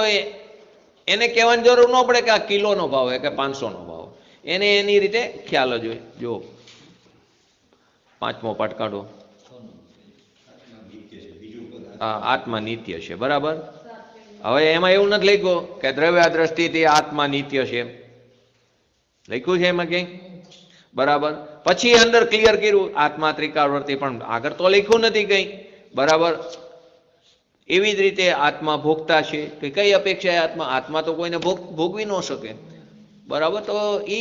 એને કહેવાની જરૂર ન પડે કે આ કિલોનો ભાવ હોય કે 500નો ભાવ. એને એની રીતે ખ્યાલ જ હોય. જો 5મો પાઠ કાઢો. આત્મા નિત્ય છે, બરાબર. હવે એમાં એવું નથી લખ્યું કે દ્રવ્ય દ્રષ્ટિથી આત્મા નિત્ય છે, લખ્યું છે એમાં ક્યાંય, બરાબર. પછી અંદર ક્લિયર કર્યું આત્મા ત્રિકાળવર્તી, પણ આગળ તો લખ્યું નથી કઈ, બરાબર. એવી જ રીતે આત્મા ભોગતા છે, કે કઈ અપેક્ષા આત્મા તો કોઈને ભોગવી ન શકે, બરાબર. તો એ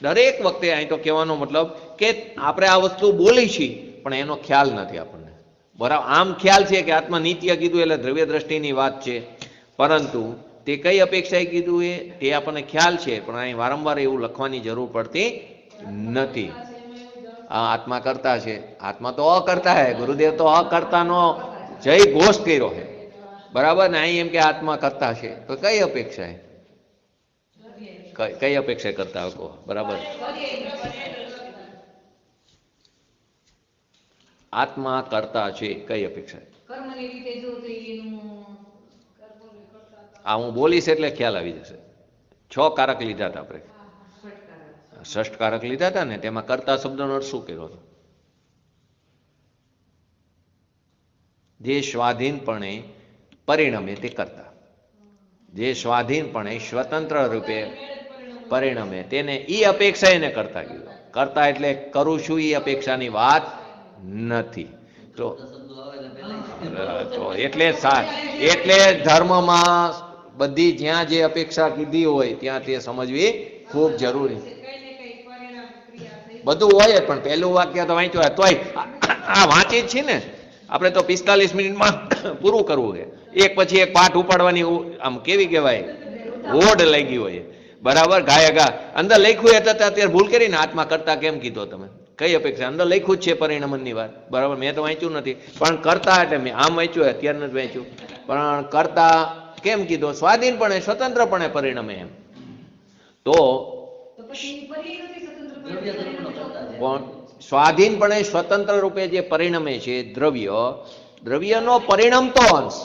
દરેક વખતે અહીં તો કહેવાનો મતલબ કે આપણે આ વસ્તુ બોલી છીએ પણ એનો ખ્યાલ નથી આપણને, બરાબર. આમ ખ્યાલ છે કે આત્મા નિત્ય કીધું એટલે દ્રવ્ય દ્રષ્ટિની વાત છે, પરંતુ તે કઈ અપેક્ષાએ કીધું તે આપણને ખ્યાલ છે, પણ અહીં વારંવાર એવું લખવાની જરૂર પડતી નથી. આત્મા કરતા છે, આત્મા તો અકર્તા હે. ગુરુદેવ તો અકર્તાનો જય ઘોષ કર્યો છે, બરાબર ને. અહીં એમ કે આત્મા કરતા છે, તો કઈ અપેક્ષા કઈ અપેક્ષા કરતા કહો, બરાબર. આત્મા કરતા છે, કઈ અપેક્ષા? આ હું બોલીશ એટલે ખ્યાલ આવી જશે. 6 કારક લીધા હતા આપણે, 6 કારક લીધા હતા ને, તેમાં કરતા શબ્દનો અર્થ શું કર્યો હતો? જે સ્વાધીનપણે પરિણમે તે કરતા, જે સ્વાધીનપણે સ્વતંત્ર રૂપે પરિણમે તેને ઈ અપેક્ષા એને કરતા કીધું. કરતા એટલે કરું છું એ અપેક્ષાની વાત નથી. તો એટલે ધર્મમાં બધી જ્યાં જે અપેક્ષા કીધી હોય ત્યાં તે સમજવી ખૂબ જરૂરી. બધું હોય પણ પહેલું વાક્ય તો વાંચ્યું હોય તોય આ વાંચી જ છે ને આપણે, તો 45 મિનિટમાં પૂરું કરવું છે. એક પછી એક પાઠ ઉપાડવાની આમ કેવી કહેવાય હોડ લાગી હોય, બરાબર. ઘા અંદર લખ્યું એ અત્યારે ભૂલ કરીને આત્મા કરતા કેમ કીધો તમે? કઈ અપેક્ષા? અંદર લખ્યું જ છે પરિણમનની વાત, બરાબર. મેં તો વાંચ્યું નથી, પણ કરતા એટલે મેં આમ વાંચ્યું, અત્યારે નથી વાંચ્યું, પણ કરતા કેમ કીધો? સ્વાધીનપણે સ્વતંત્રપણે પરિણમે એમ. તો સ્વાધીનપણે સ્વતંત્ર રૂપે જે પરિણમે છે દ્રવ્ય, દ્રવ્યનો પરિણમતો અંશ,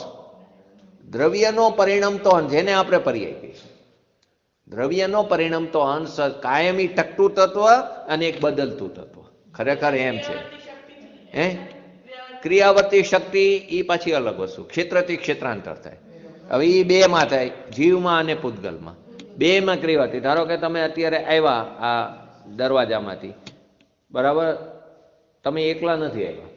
દ્રવ્યનો પરિણમતો અંશ જેને આપણે પર્યાય કહીએ, દ્રવ્યનો પરિણમતો અંશ કાયમી ટકતું તત્વ અને એક બદલતું તત્વ. ખરેખર એમ છે. ક્રિયાવર્તી શક્તિ એ પાછી અલગ વસ્તુ, ક્ષેત્રથી ક્ષેત્રાંતર થાય. હવે એ બેમાં થાય, જીવમાં અને પૂતગલમાં, બેમાં ક્રિયાવર્તી. ધારો કે તમે અત્યારે આવ્યા આ દરવાજામાંથી, બરાબર, તમે એકલા નથી આવ્યા,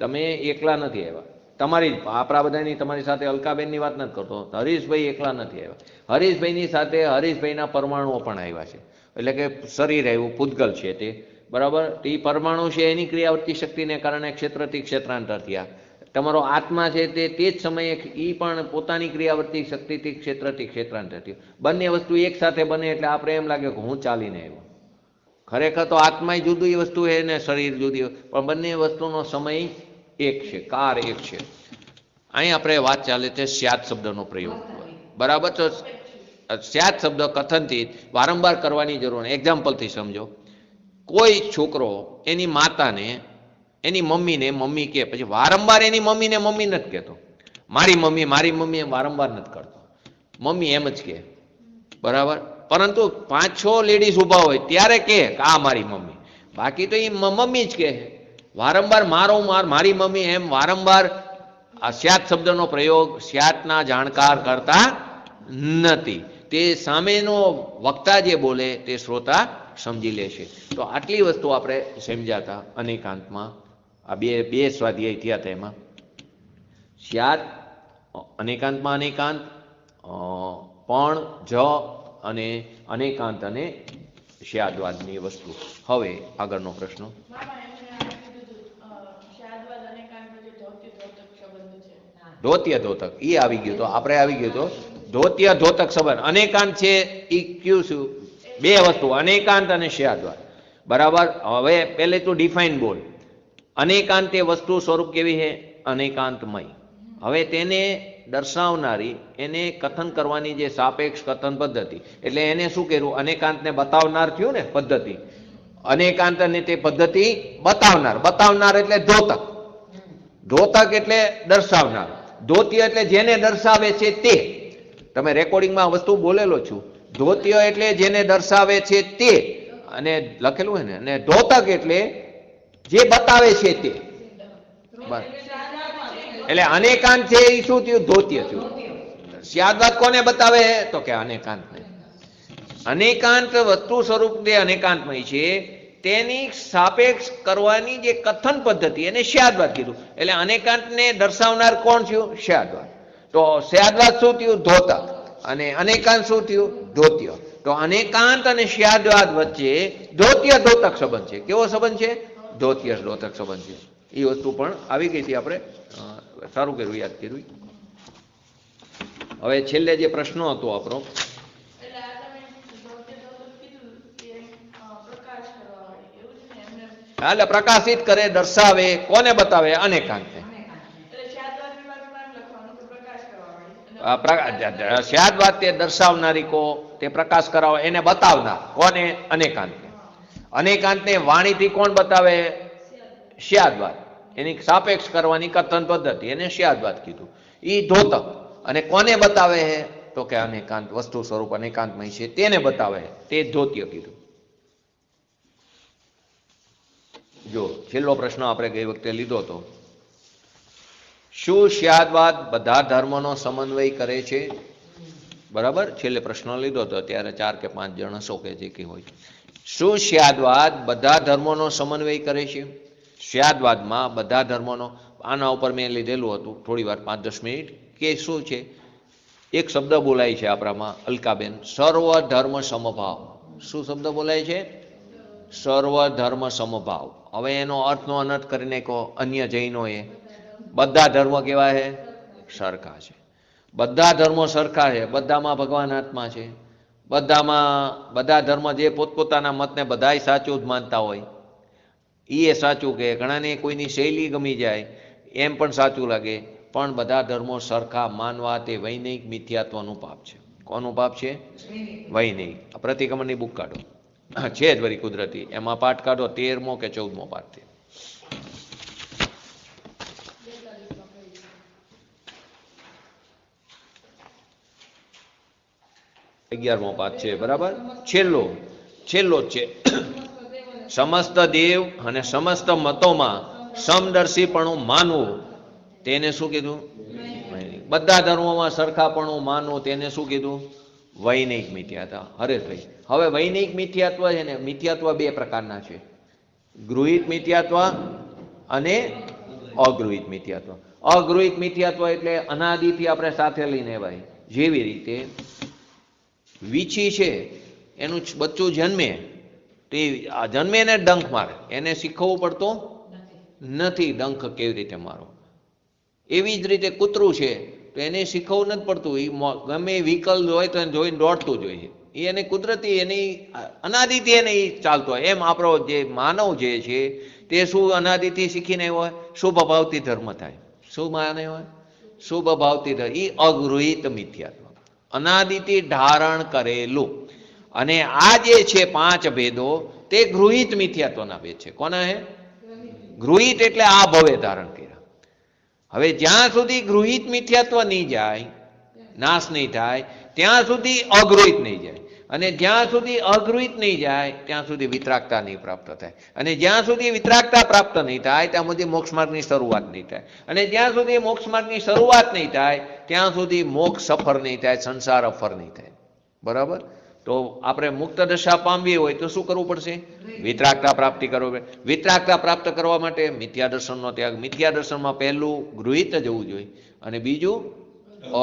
તમે એકલા નથી આવ્યા. તમારી આપણા બધાની તમારી સાથે અલકાબેનની વાત નથી કરતો. હરીશભાઈ એકલા નથી આવ્યા. હરીશભાઈની સાથે હરીશભાઈના પરમાણુઓ પણ આવ્યા છે. એટલે કે શરીર આવ્યું, પૂતગલ છે તે, બરાબર. એ પરમાણુ છે એની ક્રિયાવર્તી શક્તિને કારણે ક્ષેત્રથી ક્ષેત્રાંતર થયા. તમારો આત્મા છે તે જ સમયે એ પણ પોતાની ક્રિયાવર્તી શક્તિથી ક્ષેત્રથી ક્ષેત્રાંતર થયો. બંને વસ્તુ એક સાથે બને એટલે આપણે એમ લાગે કે હું ચાલીને આવ્યો. ખરેખર તો આત્મા જુદી વસ્તુ છે ને શરીર જુદી, પણ બંને વસ્તુનો સમય એક છે, કાળ એક છે. અહીં આપણે વાત ચાલે છે સ્યાદ શબ્દનો પ્રયોગ, બરાબર. તો સ્યાદ શબ્દ કથનથી વારંવાર કરવાની જરૂર નહીં. એક્ઝામ્પલથી સમજો. કોઈ છોકરો એની માતાને એની મમ્મીને મમ્મી કહે, પછી વારંવાર એની મમ્મીને મમ્મી નથી કહેતો. મારી મમ્મી એમ વારંવાર નથી કરતો, મમ્મી એમ જ કહે, બરાબર. પરંતુ 5-6 લેડીઝ ઊભા હોય ત્યારે કહે કે આ મારી મમ્મી. બાકી તો એ મમ્મી જ કહે. વારંવાર મારી મમ્મી એમ વારંવાર આ સ્યાદ શબ્દનો પ્રયોગ સ્યાદના જાણકાર કરતા નથી. તે સામેનો વક્તા જે બોલે તે શ્રોતા સમજી લેશે. તો આટલી વસ્તુ આપણે સમજાતા અનેકાંતમાં. આ બે સ્વાધ્યાય થયા હતા. એમાં સ્યાદ અનેકાંતમાં અનેકાંત, પણ જ અને અનેકાંત અને સ્યાદવાદની વસ્તુ. હવે આગળનો પ્રશ્ન. ધોત્ય ધોતક એ આવી ગયું. તો આપણે આવી ગયું તો ધોત્ય ધોતક સંબંધ. અનેકાંત છે એ કયું શું? બે વસ્તુ, અનેકાંત અને સ્યાદવાદ, બરાબર. હવે પહેલે તું ડિફાઇન બોલ. અનેકાંત એ વસ્તુ સ્વરૂપ કેવી છે? અનેકાંતમય. હવે તેને દર્શાવનારી, એને કથન કરવાની જે સાપેક્ષ કથન પદ્ધતિ, એટલે એને શું કર્યું? અનેકાંતને બતાવનાર થયું ને પદ્ધતિ. અનેકાંત અને તે પદ્ધતિ બતાવનાર એટલે ધોતક. ધોતક એટલે દર્શાવનાર. ધોત્ય એટલે જેને દર્શાવે છે તે. તમે રેકોર્ડિંગમાં વસ્તુ બોલેલો છું. ધોત્ય એટલે જેને દર્શાવે છે તે, અને લખેલું હોય ને. અને ધોતક એટલે જે બતાવે છે તે. એટલે અનેકાંત છે એ શું થયું? ધોત્ય થયું. સ્યાદવાદ કોને બતાવે? તો કે અનેકાંતને. અનેકાંત વસ્તુ સ્વરૂપ જે અનેકાંતમય છે તેની સાપેક્ષ કરવાની જે કથન પદ્ધતિ એને સ્યાદવાદ કીધું. એટલે અનેકાંતને દર્શાવનાર કોણ થયું? સ્યાદવાદ. તો સ્યાદવાદ શું થયું? ધોતક. અને અનેકાંત શું થયું? ધોત્ય. તો અનેકાંત અને સ્યાદવાદ વચ્ચે ધોત્ય ધોતક સંબંધ છે. કેવો સંબંધ છે? ધોત્ય ધોતક સંબંધ છે. એ વસ્તુ પણ આવી ગઈ હતી. આપણે સારું કર્યું યાદ કર્યું. હવે છેલ્લે જે પ્રશ્ન હતો આપણો, એટલે પ્રકાશિત કરે, દર્શાવે, કોને બતાવે? અનેકાંતને. સ્યાદવાદ તે દર્શાવનારી કો, તે પ્રકાશ કરાવે, એને બતાવનાર કોને? અનેકાંતને. અનેકાંતને વાણીથી કોણ બતાવે? સ્યાદવાદ. એની સાપેક્ષ કરવાની કથન પદ્ધતિ એને સ્યાદવાદ કીધું. એ ધોતક. અને કોને બતાવે છે? તો કે અનેકાંત વસ્તુ સ્વરૂપ અનેકાંતમય છે તેને બતાવે, તે ધોત્ય કીધું. જો છેલ્લો પ્રશ્ન આપણે ગઈ વખતે લીધો હતો. શું સ્યાદવાદ બધા ધર્મનો સમન્વય કરે છે? બરાબર. છેલ્લે પ્રશ્ન લીધો હતો ત્યારે 4 કે 5 જણ હશો કે જે કે હોય. શું સ્યાદવાદ બધા ધર્મોનો સમન્વય કરે છે? સ્યાદવાદમાં બધા ધર્મોનો, આના ઉપર મેં લીધેલું હતું થોડી વાર 5-10 મિનિટ, કે શું છે? એક શબ્દ બોલાય છે આપણામાં, અલકાબેન, સર્વધર્મ સમભાવ. શું શબ્દ બોલાય છે? સર્વધર્મ સમભાવ. હવે એનો અર્થનો અનર્થ કરીને કહો. અન્ય જૈનોએ બધા ધર્મ કેવા છે? સરખા છે. બધા ધર્મો સરખા છે. બધામાં ભગવાન આત્મા છે. બધા ધર્મ જે પોતપોતાના મતને બધાય સાચું જ માનતા હોય એ સાચું કે, ઘણાને કોઈની શૈલી ગમી જાય એમ પણ સાચું લાગે, પણ બધા ધર્મો સરખા માનવા તે વૈનયિક મિથ્યાત્વનું પાપ છે. કોનું પાપ છે? વૈનયિક. પ્રતિક્રમણની બુક કાઢો, છે જ વળી કુદરતી, એમાં પાઠ કાઢો 13મો કે 14મો પાઠ છે. અગિયારમો પાઠ છે, બરાબર. છેલ્લો જ છે. સમસ્ત દેવ અને સમસ્ત મતોમાં સમદર્શીપણું માનવું તેને શું કીધું? બધા ધર્મોમાં સરખાપણું માનવું તેને શું કીધું? વૈનયિક મિથ્યાત્વ. હરેશભાઈ, હવે વૈનયિક મિથ્યાત્વ છે ને, મિથ્યાત્વ 2 પ્રકારના છે. ગૃહિત મિથ્યાત્વ અને અગૃહિત મિથ્યાત્વ. અગૃહિત મિથ્યાત્વ એટલે અનાદિથી આપણે સાથે લઈને ભાઈ, જેવી રીતે વીછી છે એનું બચ્ચું જન્મે તે જન્મે ને ડંખ મારે, એને શીખવવું પડતું નથી ડંખ કેવી રીતે મારો. એવી જ રીતે કૂતરું છે તો એને શીખવવું નથી પડતું, એ ગમે વ્હીકલ હોય તો એને જોઈને દોડતું જોઈએ, એ એને કુદરતી એની અનાદિથી એને ચાલતો હોય. એમ આપણો જે માનવ જે છે તે શું અનાદિથી શીખીને હોય, શુભ ભાવથી ધર્મ થાય. શું માને હોય? શુભ ભાવથી ધર્મ. એ અગૃહિત મિથ્યાત્વ, અનાદિથી ધારણ કરેલું. અને આ જે છે પાંચ ભેદો તે ગૃહિત મિથ્યાત્વના ભેદ છે. કોના હે? ગૃહિત એટલે આ ભવે ધારણ કર્યા. હવે જ્યાં સુધી ગૃહિત મિથ્યાત્વ નહીં જાય, નાશ નહીં થાય, ત્યાં સુધી અગૃહિત નહીં જાય. અને જ્યાં સુધી અગૃહિત નહીં જાય ત્યાં સુધી વિતરાગતા નહીં પ્રાપ્ત થાય. અને જ્યાં સુધી વિતરાગતા પ્રાપ્ત નહીં થાય ત્યાં સુધી મોક્ષ માર્ગની શરૂઆત નહીં થાય. અને જ્યાં સુધી મોક્ષ માર્ગની શરૂઆત નહીં થાય ત્યાં સુધી મોક્ષ સફર નહીં થાય, સંસાર અફર નહીં થાય. બરાબર? તો આપણે મુક્ત દશા પામવી હોય તો શું કરવું પડશે? વિતરાગતા પ્રાપ્તિ કરવી પડે. વિતરાગતા પ્રાપ્ત કરવા માટે મિથ્યા દર્શનનો ત્યાગ. મિથ્યા દર્શનમાં પહેલું ગૃહિત જવું જોઈએ અને બીજું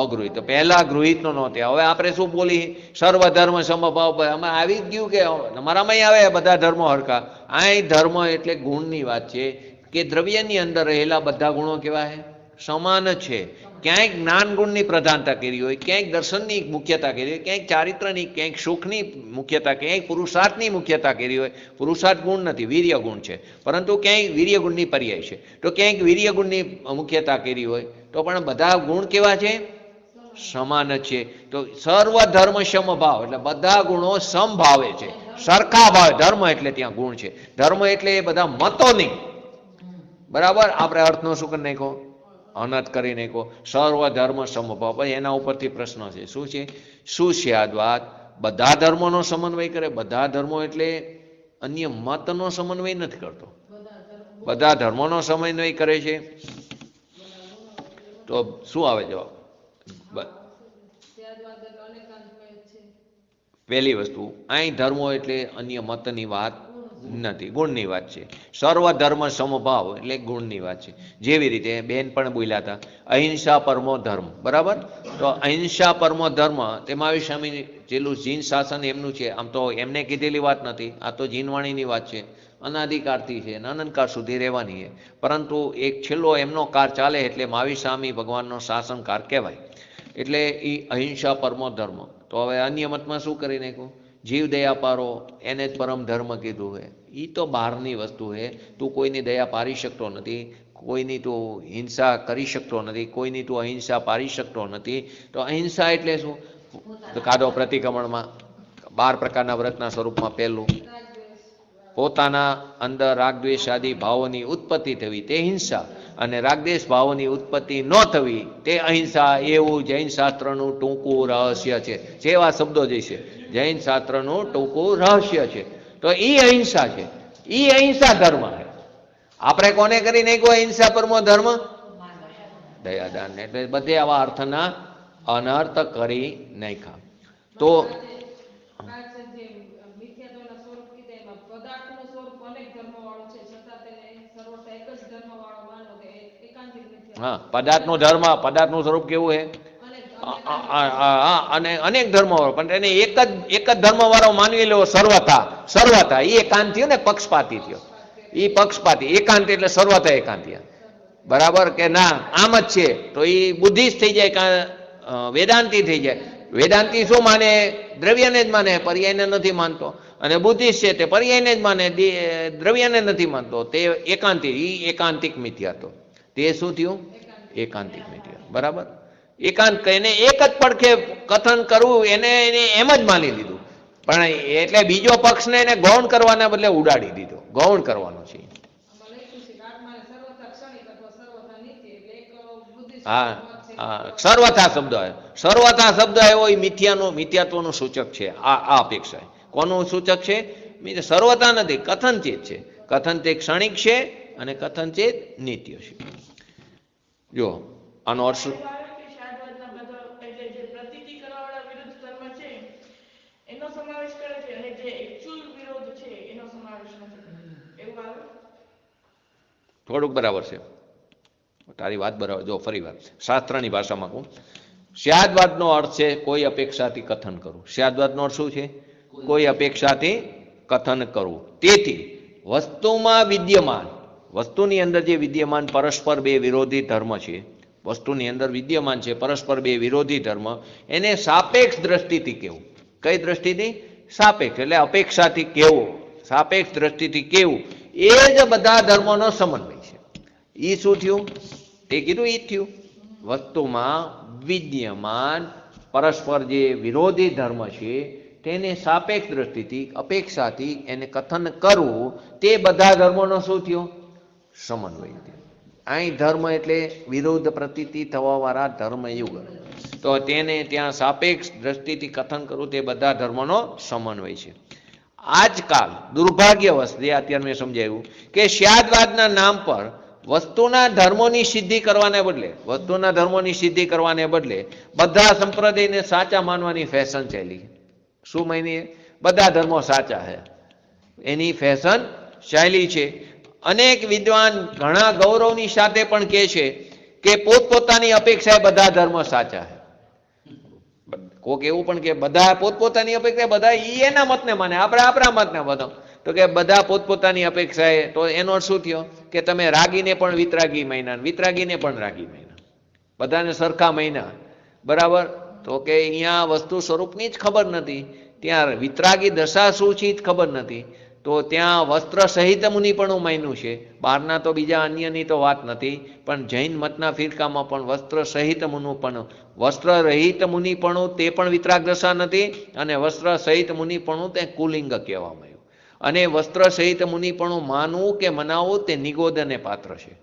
અગૃહિત. પહેલા ગૃહિતનો નો ત્યાગ. હવે આપણે શું બોલી? સર્વધર્મ સમભાવ. અમે આવી જ ગયું કે અમારામાં આવે બધા ધર્મો હરખા. આ ધર્મ એટલે ગુણની વાત છે કે દ્રવ્યની અંદર રહેલા બધા ગુણો કેવા છે? સમાન છે. ક્યાંક જ્ઞાન ગુણની પ્રધાનતા કરી હોય, ક્યાંક દર્શનની મુખ્યતા કરી હોય, ક્યાંક ચારિત્રની, ક્યાંક સુખની મુખ્યતા, ક્યાંક પુરુષાર્થની મુખ્યતા કરી હોય. પુરુષાર્થ ગુણ નથી, વીર્ય ગુણ છે, પરંતુ ક્યાંય વીર્ય ગુણની પર્યાય છે. તો ક્યાંક વીર્ય ગુણની મુખ્યતા કરી હોય તો પણ બધા ગુણ કેવા છે? સમાન છે. તો સર્વ ધર્મ સમભાવ એટલે બધા ગુણો સમભાવે છે, સરખા ભાવે. ધર્મ એટલે ત્યાં ગુણ છે. ધર્મ એટલે એ બધા મતો નહીં. બરાબર? આપણે અર્થનો શું કરી નાખો? અનર્થ કરી નાખો. સર્વ ધર્મ સમભાવ. પછી એના ઉપરથી પ્રશ્ન છે. શું છે? શું છે આ વાત? બધા ધર્મોનો સમન્વય કરે. બધા ધર્મો એટલે અન્ય મતનો સમન્વય નથી કરતો, બધા ધર્મોનો સમન્વય કરે છે. તો શું આવે જવાબ? પહેલી વસ્તુ, અહીં ધર્મો એટલે અન્ય મતની વાત નથી, ગુણની વાત છે. સર્વ ધર્મ સમભાવ એટલે ગુણની વાત છે. જેવી રીતે બેન પણ બોલ્યા હતા અહિંસા પરમો ધર્મ. બરાબર? તો અહિંસા પરમો ધર્મ તેમાં આવી સ્વામી જેટલું જીન શાસન એમનું છે. આમ તો એમને કીધેલી વાત નથી, આ તો જીનવાણીની વાત છે. અનાદિકાળથી છે, અનંતકાળ સુધી રહેવાની છે. પરંતુ એક છેલ્લો એમનો કાર ચાલે એટલે મહાવીર સ્વામી ભગવાનનો શાસનકાર કહેવાય. એટલે એ અહિંસા પરમો ધર્મ. તો હવે અન્ય મતમાં શું કરી નાખ્યું? જીવ દયા પારો એને જ પરમ ધર્મ કીધું છે. એ તો બહારની વસ્તુ છે. તું કોઈની દયા પારી શકતો નથી, કોઈની તું હિંસા કરી શકતો નથી, કોઈની તું અહિંસા પારી શકતો નથી. તો અહિંસા એટલે શું? કાદો પ્રતિક્રમણમાં 12 પ્રકારના વ્રતના સ્વરૂપમાં પહેલું પોતાના અંદર રાગદ્વેષ આદિ ભાવોની ઉત્પત્તિ થવી તે હિંસા, અને રાગદ્વેષ ભાવોની ઉત્પત્તિ ન થવી તે અહિંસા. એવું જૈન શાસ્ત્રનું ટૂંકું રહસ્ય છે. જેવા શબ્દો જે છે જૈન શાસ્ત્રનું ટૂંકું રહસ્ય છે. તો એ અહિંસા છે, એ અહિંસા ધર્મ છે. આપણે કોને કરી નાખ્યો અહિંસા પરમો ધર્મ? દયાદાન. એટલે બધે આવા અર્થના અનર્થ કરી નાખ્યા. તો હા, પદાર્થનો ધર્મ, પદાર્થનું સ્વરૂપ કેવું છે? અને અનેક ધર્મો, પણ એને એક જ ધર્મ વાળો માનવી લેવો. સર્વથા એ એકાંત થયો ને, પક્ષપાતી થયો. એ પક્ષપાતી. એકાંત એટલે સર્વથા એકાંતિયા. બરાબર કે ના? આમ જ છે તો એ બુદ્ધિસ્ટ થઈ જાય, કાં વેદાંતી થઈ જાય. વેદાંતી શું માને? દ્રવ્યને જ માને, પર્યાયને નથી માનતો. અને બુદ્ધિસ્ટ છે તે પર્યાયને જ માને, દ્રવ્યને નથી માનતો. તે એકાંતિક. એ એકાંતિક મિથ્યાત્વ. તે શું થયું? એકાંતિક મિથ્યા. બરાબર? એકાંત એને એક જ પડખે કથન કરવું એને એમ જ માની લીધું. પણ એટલે બીજો પક્ષને એને ગૌણ કરવાના બદલે ઉડાડી દીધો. ગૌણ કરવાનો છે. હા હા, સર્વથા શબ્દ આવ્યો. સર્વથા શબ્દ આવ્યો એ મિથ્યાત્વનું સૂચક છે. આ અપેક્ષા કોનું સૂચક છે? સર્વથા નથી, કથનચેત છે. કથનચેત ક્ષણિક છે અને કથનચેત નિત્ય છે. જો આનો અર્થ શું? એનો સમાવેશ કરે છે અને જે એક્ચ્યુઅલ વિરોધ છે એનો સમાવેશ નથી. એવું આવે? થોડુંક બરાબર છે, તારી વાત બરાબર. જો ફરી વાર શાસ્ત્રની ભાષામાં કહું, સ્યાદવાદનો અર્થ છે કોઈ અપેક્ષાથી કથન કરવું. સ્યાદવાદનો અર્થ શું છે? કોઈ અપેક્ષાથી કથન કરવું. તેથી વસ્તુમાં વિદ્યમાન, વસ્તુની અંદર જે વિદ્યમાન પરસ્પર બે વિરોધી ધર્મ છે, વસ્તુની અંદર વિદ્યમાન છે પરસ્પર બે વિરોધી ધર્મ, એને સાપેક્ષ દ્રષ્ટિથી કેવું. કઈ દ્રષ્ટિથી? સાપેક્ષ, એટલે અપેક્ષાથી કેવું, સાપેક્ષ દ્રષ્ટિથી કેવું, એ જ બધા ધર્મોનો સમન્વય છે. એ શું થયું? તે કીધું એ થયું. વસ્તુમાં વિદ્યમાન પરસ્પર જે વિરોધી ધર્મ છે તેને સાપેક્ષ દ્રષ્ટિથી અપેક્ષાથી એને કથન કરવું, તે બધા ધર્મોનો શું થયો? સમન્વય થયો. અહીં ધર્મ એટલે વિરોધ પ્રતીતિ થવાવાળા ધર્મયુગ, તો તેને ત્યાં સાપેક્ષ દ્રષ્ટિથી કથન કરવું, તે બધા ધર્મોનો સમન્વય છે. આજકાલ દુર્ભાગ્યવશ જે અત્યારે મેં સમજાવ્યું કે સ્યાદવાદના નામ પર વસ્તુના ધર્મોની સિદ્ધિ કરવાને બદલે, વસ્તુના ધર્મોની સિદ્ધિ કરવાને બદલે બધા સંપ્રદાયને સાચા માનવાની ફેશન ચાલી. શું માની? બધા ધર્મો સાચા છે, એની ફેશન ચાલી છે. અનેક વિદ્વાન ઘણા ગૌરવની સાથે પણ કહે છે કે પોતપોતાની અપેક્ષાએ બધા ધર્મ સાચા છે. કોક એવું પણ કે બધા પોતપોતાની અપેક્ષા, બધા એના મતને માને, આપણે આપણા મતને બધો, તો કે બધા પોતપોતાની અપેક્ષાએ, તો એનો શું થયો કે તમે રાગીને પણ વિતરાગી મહિના, વિતરાગીને પણ રાગી મહિના, બધાને સરખા મહિના, બરાબર. તો કે અહીંયા વસ્તુ સ્વરૂપની જ ખબર નથી, ત્યાં વિતરાગી દશા શું છે જ ખબર નથી, તો ત્યાં વસ્ત્ર સહિત મુનિપણું માન્યું છે. બહારના તો બીજા અન્યની તો વાત નથી, પણ જૈન મતના ફિરકામાં પણ વસ્ત્ર સહિત મુનિપણું, વસ્ત્ર રહિત મુનિપણું તે પણ વિતરાગ દશા નથી, અને વસ્ત્ર સહિત મુનિપણું તે કુલિંગ કહેવામાં આવ્યું. અને વસ્ત્ર સહિત મુનિપણું માનવું કે મનાવવું તે નિગોદને પાત્ર છે.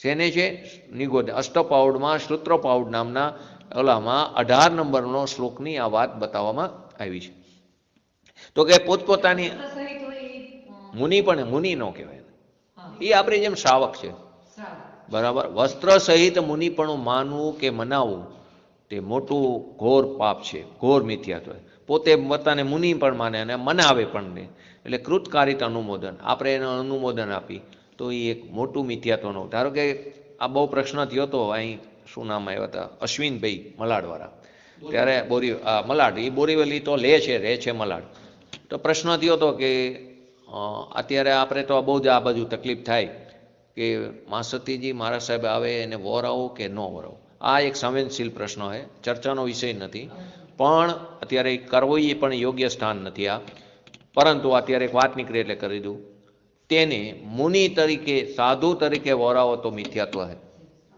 શેને છે? નિગોદ. અષ્ટપાઉડમાં શ્રુત્રપાઉડ નામના ઓલામાં 18 નંબરનો શ્લોકની આ વાત બતાવવામાં આવી છે. તો કે પોતપોતાની મુનિ પણ મુનિ નો કહેવાય, એ આપણી જેમ શ્રાવક છે, બરાબર. વસ્ત્ર સહિત મુનિપણું માનવું કે મનાવવું તે મોટું ઘોર પાપ છે, ઘોર મિથ્યાત્વ. પોતે પોતાને મુનિ પણ માને અને મનાવે પણ નહીં, એટલે કૃતકારિત અનુમોદન, આપણે એને અનુમોદન આપી તો એ એક મોટું મિથ્યાત્વનું. ધારો કે આ બહુ પ્રશ્ન થયો હતો, અહીં શું નામ આવ્યા હતા, અશ્વિનભાઈ મલાડવાળા, ત્યારે મલાડ, એ બોરીવલી તો રહે છે મલાડ. તો પ્રશ્ન થયો હતો કે અત્યારે આપણે તો બહુ જ આ બાજુ તકલીફ થાય કે માસતીજી મહારાજ સાહેબ આવે એને વોરાવો કે ન વોરાવો. આ એક સંવેદનશીલ પ્રશ્ન છે, ચર્ચાનો વિષય નથી, પણ અત્યારે કરવો એ પણ યોગ્ય સ્થાન નથી આ. પરંતુ અત્યારે એક વાત નીકળી એટલે કરી દઉં, તેને મુનિ તરીકે, સાધુ તરીકે વોરાવો તો મિથ્યાત્વ છે,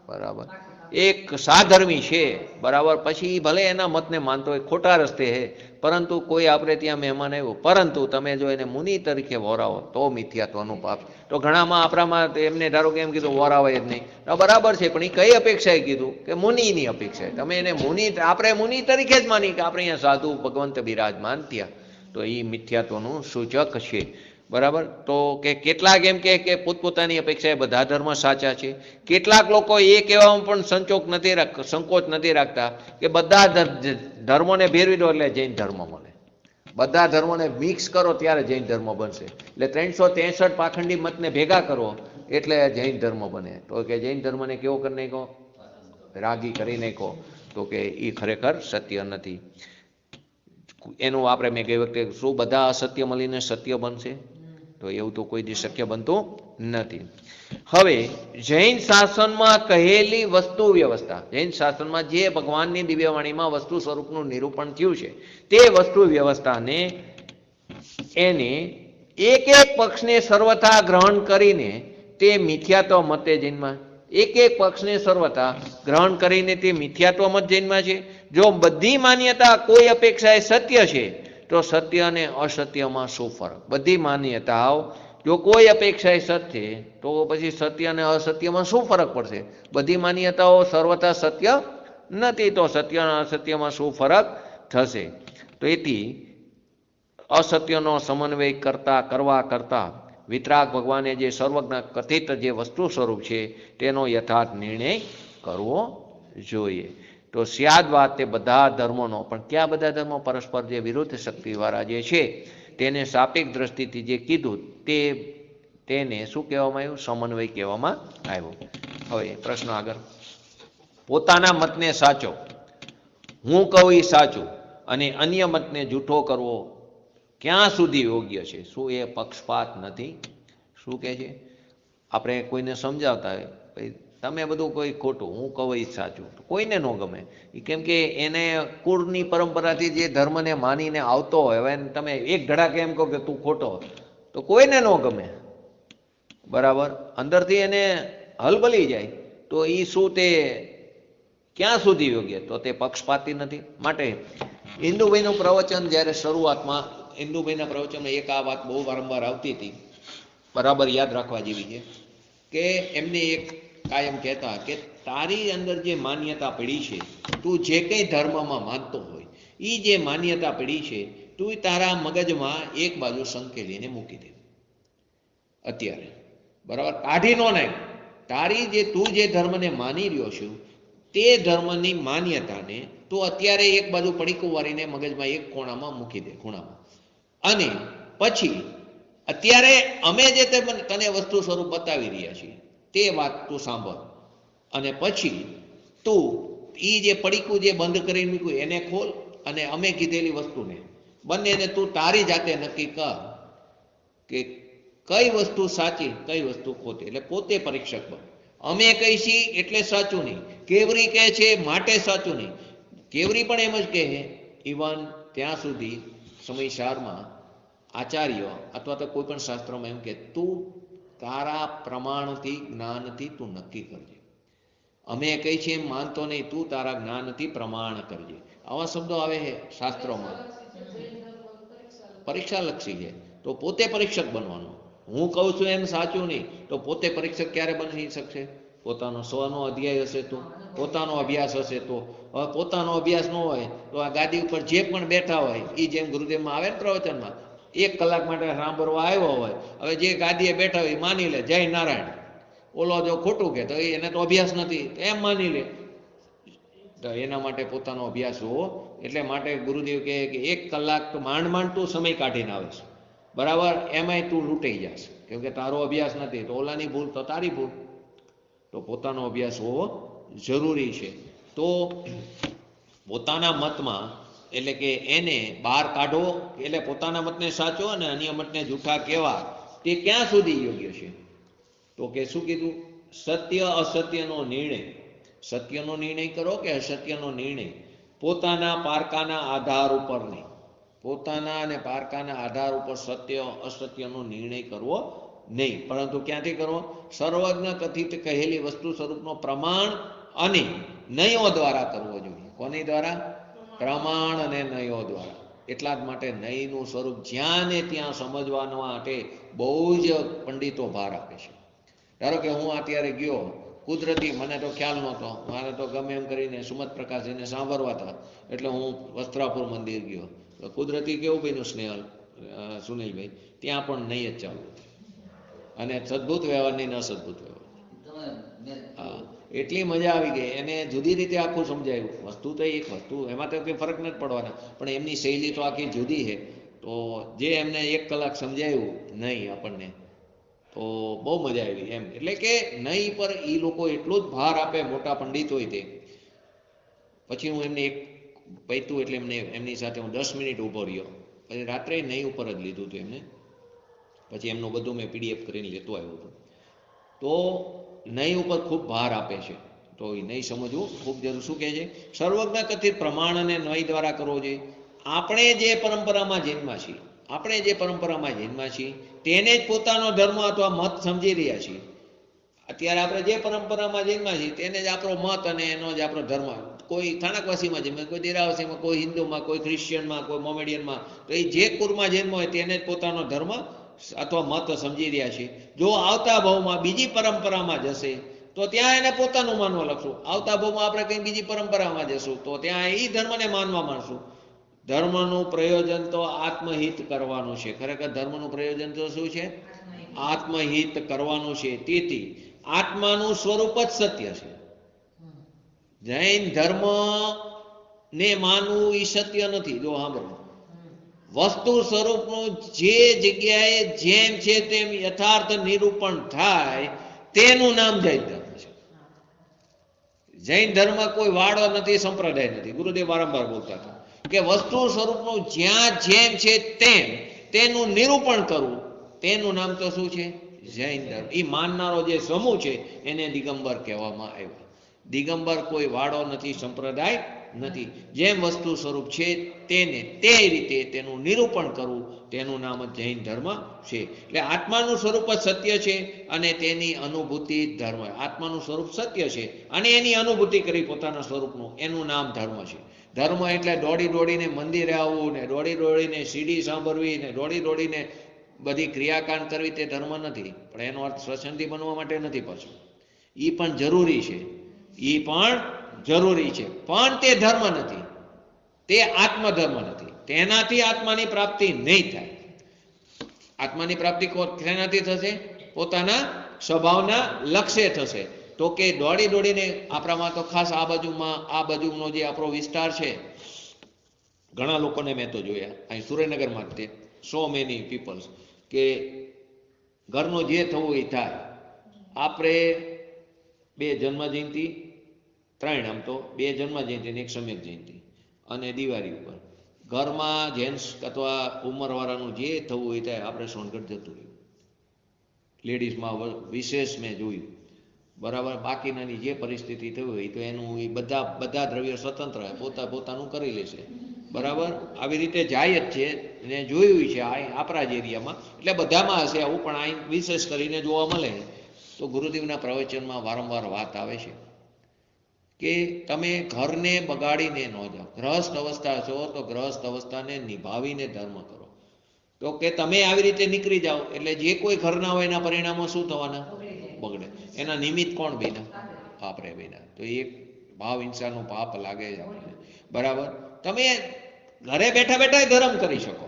બરાબર. એક સાધર્મી છે, બરાબર. પછી ભલે એના મતને માનતો હોય, ખોટા રસ્તે છે, પરંતુ કોઈ આપણે ત્યાં મહેમાન આવ્યું, પરંતુ તમે જો એને મુનિ તરીકે વોરાવો તો મિથ્યાત્વનું પાપ. તો ઘણામાં આપણામાં એમને ધારો કે એમ કીધું વોરાવાય જ નહીં, બરાબર છે, પણ એ કઈ અપેક્ષાએ કીધું કે મુનિની અપેક્ષાએ. તમે એને મુનિ, આપણે મુનિ તરીકે જ માની કે આપણે અહીંયા સાધુ ભગવંત બિરાજમાન થયા, તો એ મિથ્યાત્વનું સૂચક છે, બરાબર. તો કે કેટલાક એમ કે પોતપોતાની અપેક્ષાએ બધા ધર્મ સાચા છે. કેટલાક લોકો એ કહેવામાં પણ સંકોચ નથી રાખતા કે બધા ધર્મોને ભેરવી દો એટલે જૈન ધર્મ મળે, બધા ધર્મોને મિક્સ કરો ત્યારે જૈન ધર્મ બનશે, એટલે 363 પાખંડી મતને ભેગા કરો એટલે જૈન ધર્મ બને. તો કે જૈન ધર્મને કેવો કરી નાખો? રાગી કરી નાખો. તો કે એ ખરેખર સત્ય નથી. એનું આપણે મેં ગઈ વખતે શું બધા અસત્ય મળીને સત્ય બનશે? તો એવું તો કોઈ દી શક્ય બનતું નથી. હવે જૈન શાસનમાં કહેલી વસ્તુ વ્યવસ્થા, જૈન શાસનમાં જે ભગવાનની દિવ્યવાણીમાં વસ્તુ સ્વરૂપનું નિરૂપણ થયું છે તે વસ્તુ વ્યવસ્થાને એને એક એક પક્ષને સર્વથા ગ્રહણ કરીને તે મિથ્યાત્વ મતે જૈનમાં, એક એક પક્ષને સર્વથા ગ્રહણ કરીને તે મિથ્યાત્વ મત જૈનમાં છે. જો બધી માન્યતા કોઈ અપેક્ષાએ સત્ય છે તો સત્ય અને અસત્યમાં શું ફરક? બધી માન્યતાઓ જો કોઈ અપેક્ષાએ સત્ય, તો પછી સત્ય અને અસત્યમાં શું ફરક પડશે? બધી માન્યતાઓ સર્વથા સત્ય નથી, તો સત્ય અને અસત્યમાં શું ફરક થશે? તો એથી અસત્યનો સમન્વય કરવા કરતા વિતરાગ ભગવાને જે સર્વજ્ઞ કથિત જે વસ્તુ સ્વરૂપ છે તેનો યથાર્થ નિર્ણય કરવો જોઈએ. તો સ્યાદવાદ તે બધા ધર્મોનો, પણ કયા બધા ધર્મો? પરસ્પર જે વિરુદ્ધ શક્તિવાળા જે છે તેને સાપેક્ષ દ્રષ્ટિથી જે કીધું તેને શું કહેવામાં આવ્યું? સમન્વય કહેવામાં આવ્યો. હવે પ્રશ્ન આગળ. પોતાના મતને સાચો, હું કહું એ સાચું અને અન્ય મતને જૂઠો કરવો ક્યાં સુધી યોગ્ય છે? શું એ પક્ષપાત નથી? શું કહે છે? આપણે કોઈને સમજાવતા હોય, ભાઈ તમે બધું કોઈ ખોટું, હું કહું એ સાચું, કોઈને ન ગમે. કેમ કે એને કુળની પરંપરાથી જે ધર્મને માનીને આવતો હોય, હવે તમે એક ધડાકે એમ કહો કે તું ખોટો, તો કોઈને ન ગમે. બરાબર? અંદરથી એને હલબલી જાય. તો એ શું તે ક્યાં સુધી યોગ્ય? તો તે પક્ષપાતી નથી. માટે ઇન્દુભાઈનું પ્રવચન જ્યારે શરૂઆતમાં, ઇન્દુભાઈના પ્રવચનમાં એક આ વાત બહુ વારંવાર આવતી હતી, બરાબર યાદ રાખવા જેવી છે, કે એમને એક કાયમ કહેતા કે તારી અંદર જે માન્યતા પડી છે, તું જે કંઈ ધર્મમાં માનતો હોય, એ જે માન્યતા પડી છે, તું તારા મગજમાં એક બાજુ સંકેલીને મૂકી દે અત્યારે. બરાબર? કાઢી નો નાખ. તારી જે તું જે ધર્મને માની રહ્યો છું, તે ધર્મની માન્યતાને તું અત્યારે એક બાજુ પડીકું વાળીને મગજમાં એક ખૂણામાં મૂકી દે, ખૂણામાં. અને પછી અત્યારે અમે જે તને વસ્તુ સ્વરૂપ બતાવી રહ્યા છીએ તે વાત તું સાંભળ. અને પછી તું એ જે પડીકું જે બંધ કરીને મૂક્યું એને ખોલ, અને અમે કીધેલી વસ્તુને બંનેને તું તારી જાતે નક્કી કર કે કઈ વસ્તુ સાચી, કઈ વસ્તુ ખોટી. એટલે પોતે પરીક્ષક બન. અમે કહીશી એટલે સાચું નહીં, કેવરી કહે છે માટે સાચું નહીં. કેવરી પણ એમ જ કહે. ઇવન ત્યાં સુધી સમયસારમાં આચાર્ય અથવા તો કોઈ પણ શાસ્ત્રમાં એમ કે તું તારા પ્રમાણથી, જ્ઞાનથી તું નક્કી કરજે. અમે કહીએ છીએ એમ માનતો નહીં, તું તારા જ્ઞાનથી પ્રમાણ કરજે. આવા શબ્દો આવે છે શાસ્ત્રોમાં. પરીક્ષાલક્ષી છે. તો પોતે પરીક્ષક બનવાનું. હું કહું છું એમ સાચું નહીં, તો પોતે પરીક્ષક ક્યારે બની શકશે? પોતાનો સ્વનો અધ્યાય હશે તો, પોતાનો અભ્યાસ હશે તો. હવે પોતાનો અભ્યાસ ન હોય તો આ ગાદી ઉપર જે પણ બેઠા હોય એ જેમ ગુરુદેવમાં આવે ને પ્રવચનમાં, 1 કલાક માટે સાંભળવા આવ્યો હોય, હવે જે ગાદીએ બેઠા હોય એ માની લે જય નારાયણ. ઓલો જો ખોટું કે તો એને તો અભ્યાસ નથી, તો એમ માની લે. તો એના માટે પોતાનો અભ્યાસ હોવો. એટલે માટે ગુરુદેવ કહે કે 1 કલાક તો માંડ માંડ તું સમય કાઢીને આવે છે. બરાબર? એમાંય તું લૂંટાઈ જશે, કેમ કે તારો અભ્યાસ નથી. તો ઓલાની ભૂલ તો તારી ભૂલ. તો પોતાનો અભ્યાસ હોવો જરૂરી છે. તો પોતાના મતમાં, એટલે કે એને બહાર કાઢો, એટલે પોતાના મતને સાચો અને અન્ય મતને જૂઠા કહેવા તે ક્યાં સુધી યોગ્ય છે? તો કે શું કીધું? સત્ય અસત્યનો નિર્ણય. સત્યનો નિર્ણય કરો કે અસત્યનો નિર્ણય પોતાના પારકાના આધાર ઉપર નહીં. પોતાના અને પારકાના આધાર ઉપર સત્ય અસત્યનો નિર્ણય કરવો નહીં, પરંતુ ક્યાંથી કરવો? સર્વજ્ઞ કથિત કહેલી વસ્તુ સ્વરૂપનો પ્રમાણ અને નયો દ્વારા કરવો જોઈએ. કોની દ્વારા? પ્રમાણ અને નયો દ્વારા. એટલા જ માટે નયનું સ્વરૂપ જ્યાં ને ત્યાં સમજવા માટે બહુ જ પંડિતો ભાર આપે છે. ધારો કે હું અત્યારે ગયો કુદરતી, મને તો ખ્યાલ નહોતો, મારે તો ગમે એમ કરીને સુમત પ્રકાશજીને સાંભળવા હતા, એટલે હું વસ્ત્રાપુર મંદિર ગયો. કુદરતી કેવું ભાઈનું સ્નેહલ સુનિલભાઈ, ત્યાં પણ નહીં જ ચાલુ, અને સદભૂત વ્યવહાર નહીં, ન સદભૂત વ્યવહાર. હા, એટલી મજા આવી ગઈ. એને જુદી રીતે આખું સમજાયું. વસ્તુ તો એક વસ્તુ, એમાં તો કંઈ ફરક નથી પડવાના, પણ એમની શૈલી તો આખી જુદી છે. તો જે એમને 1 કલાક સમજાયું નહીં આપણને, તો બહુ મજા આવી એમ. એટલે કે નહીં પર એ લોકો એટલો જ ભાર આપે, મોટા પંડિત હોય તે. પછી હું એમને એક પૈતું એટલે એમની સાથે હું 10 મિનિટ ઊભો રહ્યો. પછી રાત્રે નહીં ઉપર જ લીધું હતું એમને. પછી એમનું બધું મેં PDF કરીને લેતો આવ્યો હતો. તો નહીં ઉપર ખૂબ ભાર આપે છે. તો એ નહીં સમજવું ખૂબ જરૂર. શું કહે છે? સર્વજ્ઞ કથિત પ્રમાણ અને નય દ્વારા કરવો જોઈએ. આપણે જે પરંપરામાં જન્મા છીએ, આપણે જે પરંપરામાં જન્મા છીએ તેને જ પોતાનો ધર્મ અથવા મત સમજી રહ્યા છીએ. અત્યારે આપણે જે પરંપરામાં જન્મા છીએ તેને જ આપણો મત અને એનો જ આપણો ધર્મ. કોઈ થાણકવાસીમાં જન્મે, કોઈ દેરાવાસીમાં, કોઈ હિન્દુમાં, કોઈ ક્રિશ્ચિયનમાં, કોઈ મોમેડિયનમાં. તો એ જે કુળમાં જન્મ હોય તેને જ પોતાનો ધર્મ અથવા મત સમજી રહ્યા છીએ. જો આવતા ભાવમાં બીજી પરંપરામાં જશે તો ત્યાં એને પોતાનું માનવા લાગશું. આવતા ભાવમાં આપણે કંઈ બીજી પરંપરામાં જશું તો ત્યાં એ ધર્મને માનવા માંડશું. ધર્મનું પ્રયોજન તો આત્મહિત કરવાનું છે. ખરેખર ધર્મનું પ્રયોજન તો શું છે? આત્મહિત કરવાનું છે. તેથી આત્માનું સ્વરૂપ જ સત્ય છે. જૈન ધર્મ ને માનવું એ સત્ય નથી. જો સાંભળો, વસ્તુ સ્વરૂપનું જે જગ્યાએ જેમ છે તેમ યથાર્થ નિરૂપણ થાય તેનું નામ જૈન ધર્મ છે. જૈન ધર્મ કોઈ વાડો નથી, સંપ્રદાય નથી. ગુરુદેવ વારંવાર બોલતા હતા કે વસ્તુ સ્વરૂપનું જ્યાં જેમ છે તેમ તેનું નિરૂપણ કરવું, તેનું નામ તો શું છે? જૈન ધર્મ. એ માનનારો જે સમૂહ છે એને દિગંબર કહેવામાં આવ્યા. દિગંબર કોઈ વાડો નથી, સંપ્રદાય નથી. જેમ વસ્તુ સ્વરૂપ છે તેને તે રીતે તેનું નિરૂપણ કરવું, તેનું નામ જ જૈન ધર્મ છે. એટલે આત્માનું સ્વરૂપ જ સત્ય છે અને તેની અનુભૂતિ ધર્મ. આત્માનું સ્વરૂપ સત્ય છે અને એની અનુભૂતિ કરી પોતાના સ્વરૂપનું, એનું નામ ધર્મ છે. ધર્મ એટલે દોડી દોડીને મંદિરે આવવું ને દોડી દોડીને સીડી સાંભળવી ને દોડી દોડીને બધી ક્રિયાકાંડ કરવી, તે ધર્મ નથી. પણ એનો અર્થ સ્વચ્છંદી બનવા માટે નથી. પાછું એ પણ જરૂરી છે, એ પણ જરૂરી છે, પણ તે ધર્મ નથી, તે આત્મધર્મ નથી. તેનાથી આત્માની પ્રાપ્તિ નહીં થાય. આત્માની પ્રાપ્તિ તેનાથી થશે? પોતાના સ્વભાવના લક્ષ્ય થશે. તો કે દોડી દોડીને આપણામાં તો ખાસ આ બાજુનો જે આપણો વિસ્તાર છે, ઘણા લોકોને મેં તો જોયા અહીં સુરેન્દ્રનગરમાં તે સો મેની પીપલ્સ કે ઘરનું જે થવું એ થાય. આપણે 2 જન્મજયંતિ, 3 આમ તો 2 જન્મજયંતિ ને 1 સમ્યક જયંતિ અને દિવાળી ઉપર ઘરમાં જેન્ટ્સ અથવા ઉંમરવાળાનું જે થવું હોય થાય આપણે સોનગઢ જતું રહ્યું. લેડીઝમાં વિશેષ મેં જોયું, બરાબર. બાકીનાની જે પરિસ્થિતિ થઈ હોય તો એનું એ બધા દ્રવ્યો સ્વતંત્ર પોતાનું કરી લેશે, બરાબર. આવી રીતે જાય જ છે ને, જોયું છે આપણા જ એરિયામાં. એટલે બધામાં હશે આવું, પણ અહીં વિશેષ કરીને જોવા મળે. તો ગુરુદેવના પ્રવચનમાં વારંવાર વાત આવે છે કે તમે ઘરને બગાડીને ન જાઓ. ગ્રહસ્થ અવસ્થા છો તો ગ્રહસ્થ અવસ્થાને નિભાવીને ધર્મ કરો. તો કે તમે આવી રીતે નીકળી જાઓ એટલે જે કોઈ ઘરના હોય એના પરિણામો શું થવાના? બગડે. એના નિમિત્ત કોણ બન્યા? આપણે બન્યા. તો એક ભાવ હિંસાનું પાપ લાગે છે આપણને, બરાબર. તમે ઘરે બેઠા બેઠા ધર્મ કરી શકો,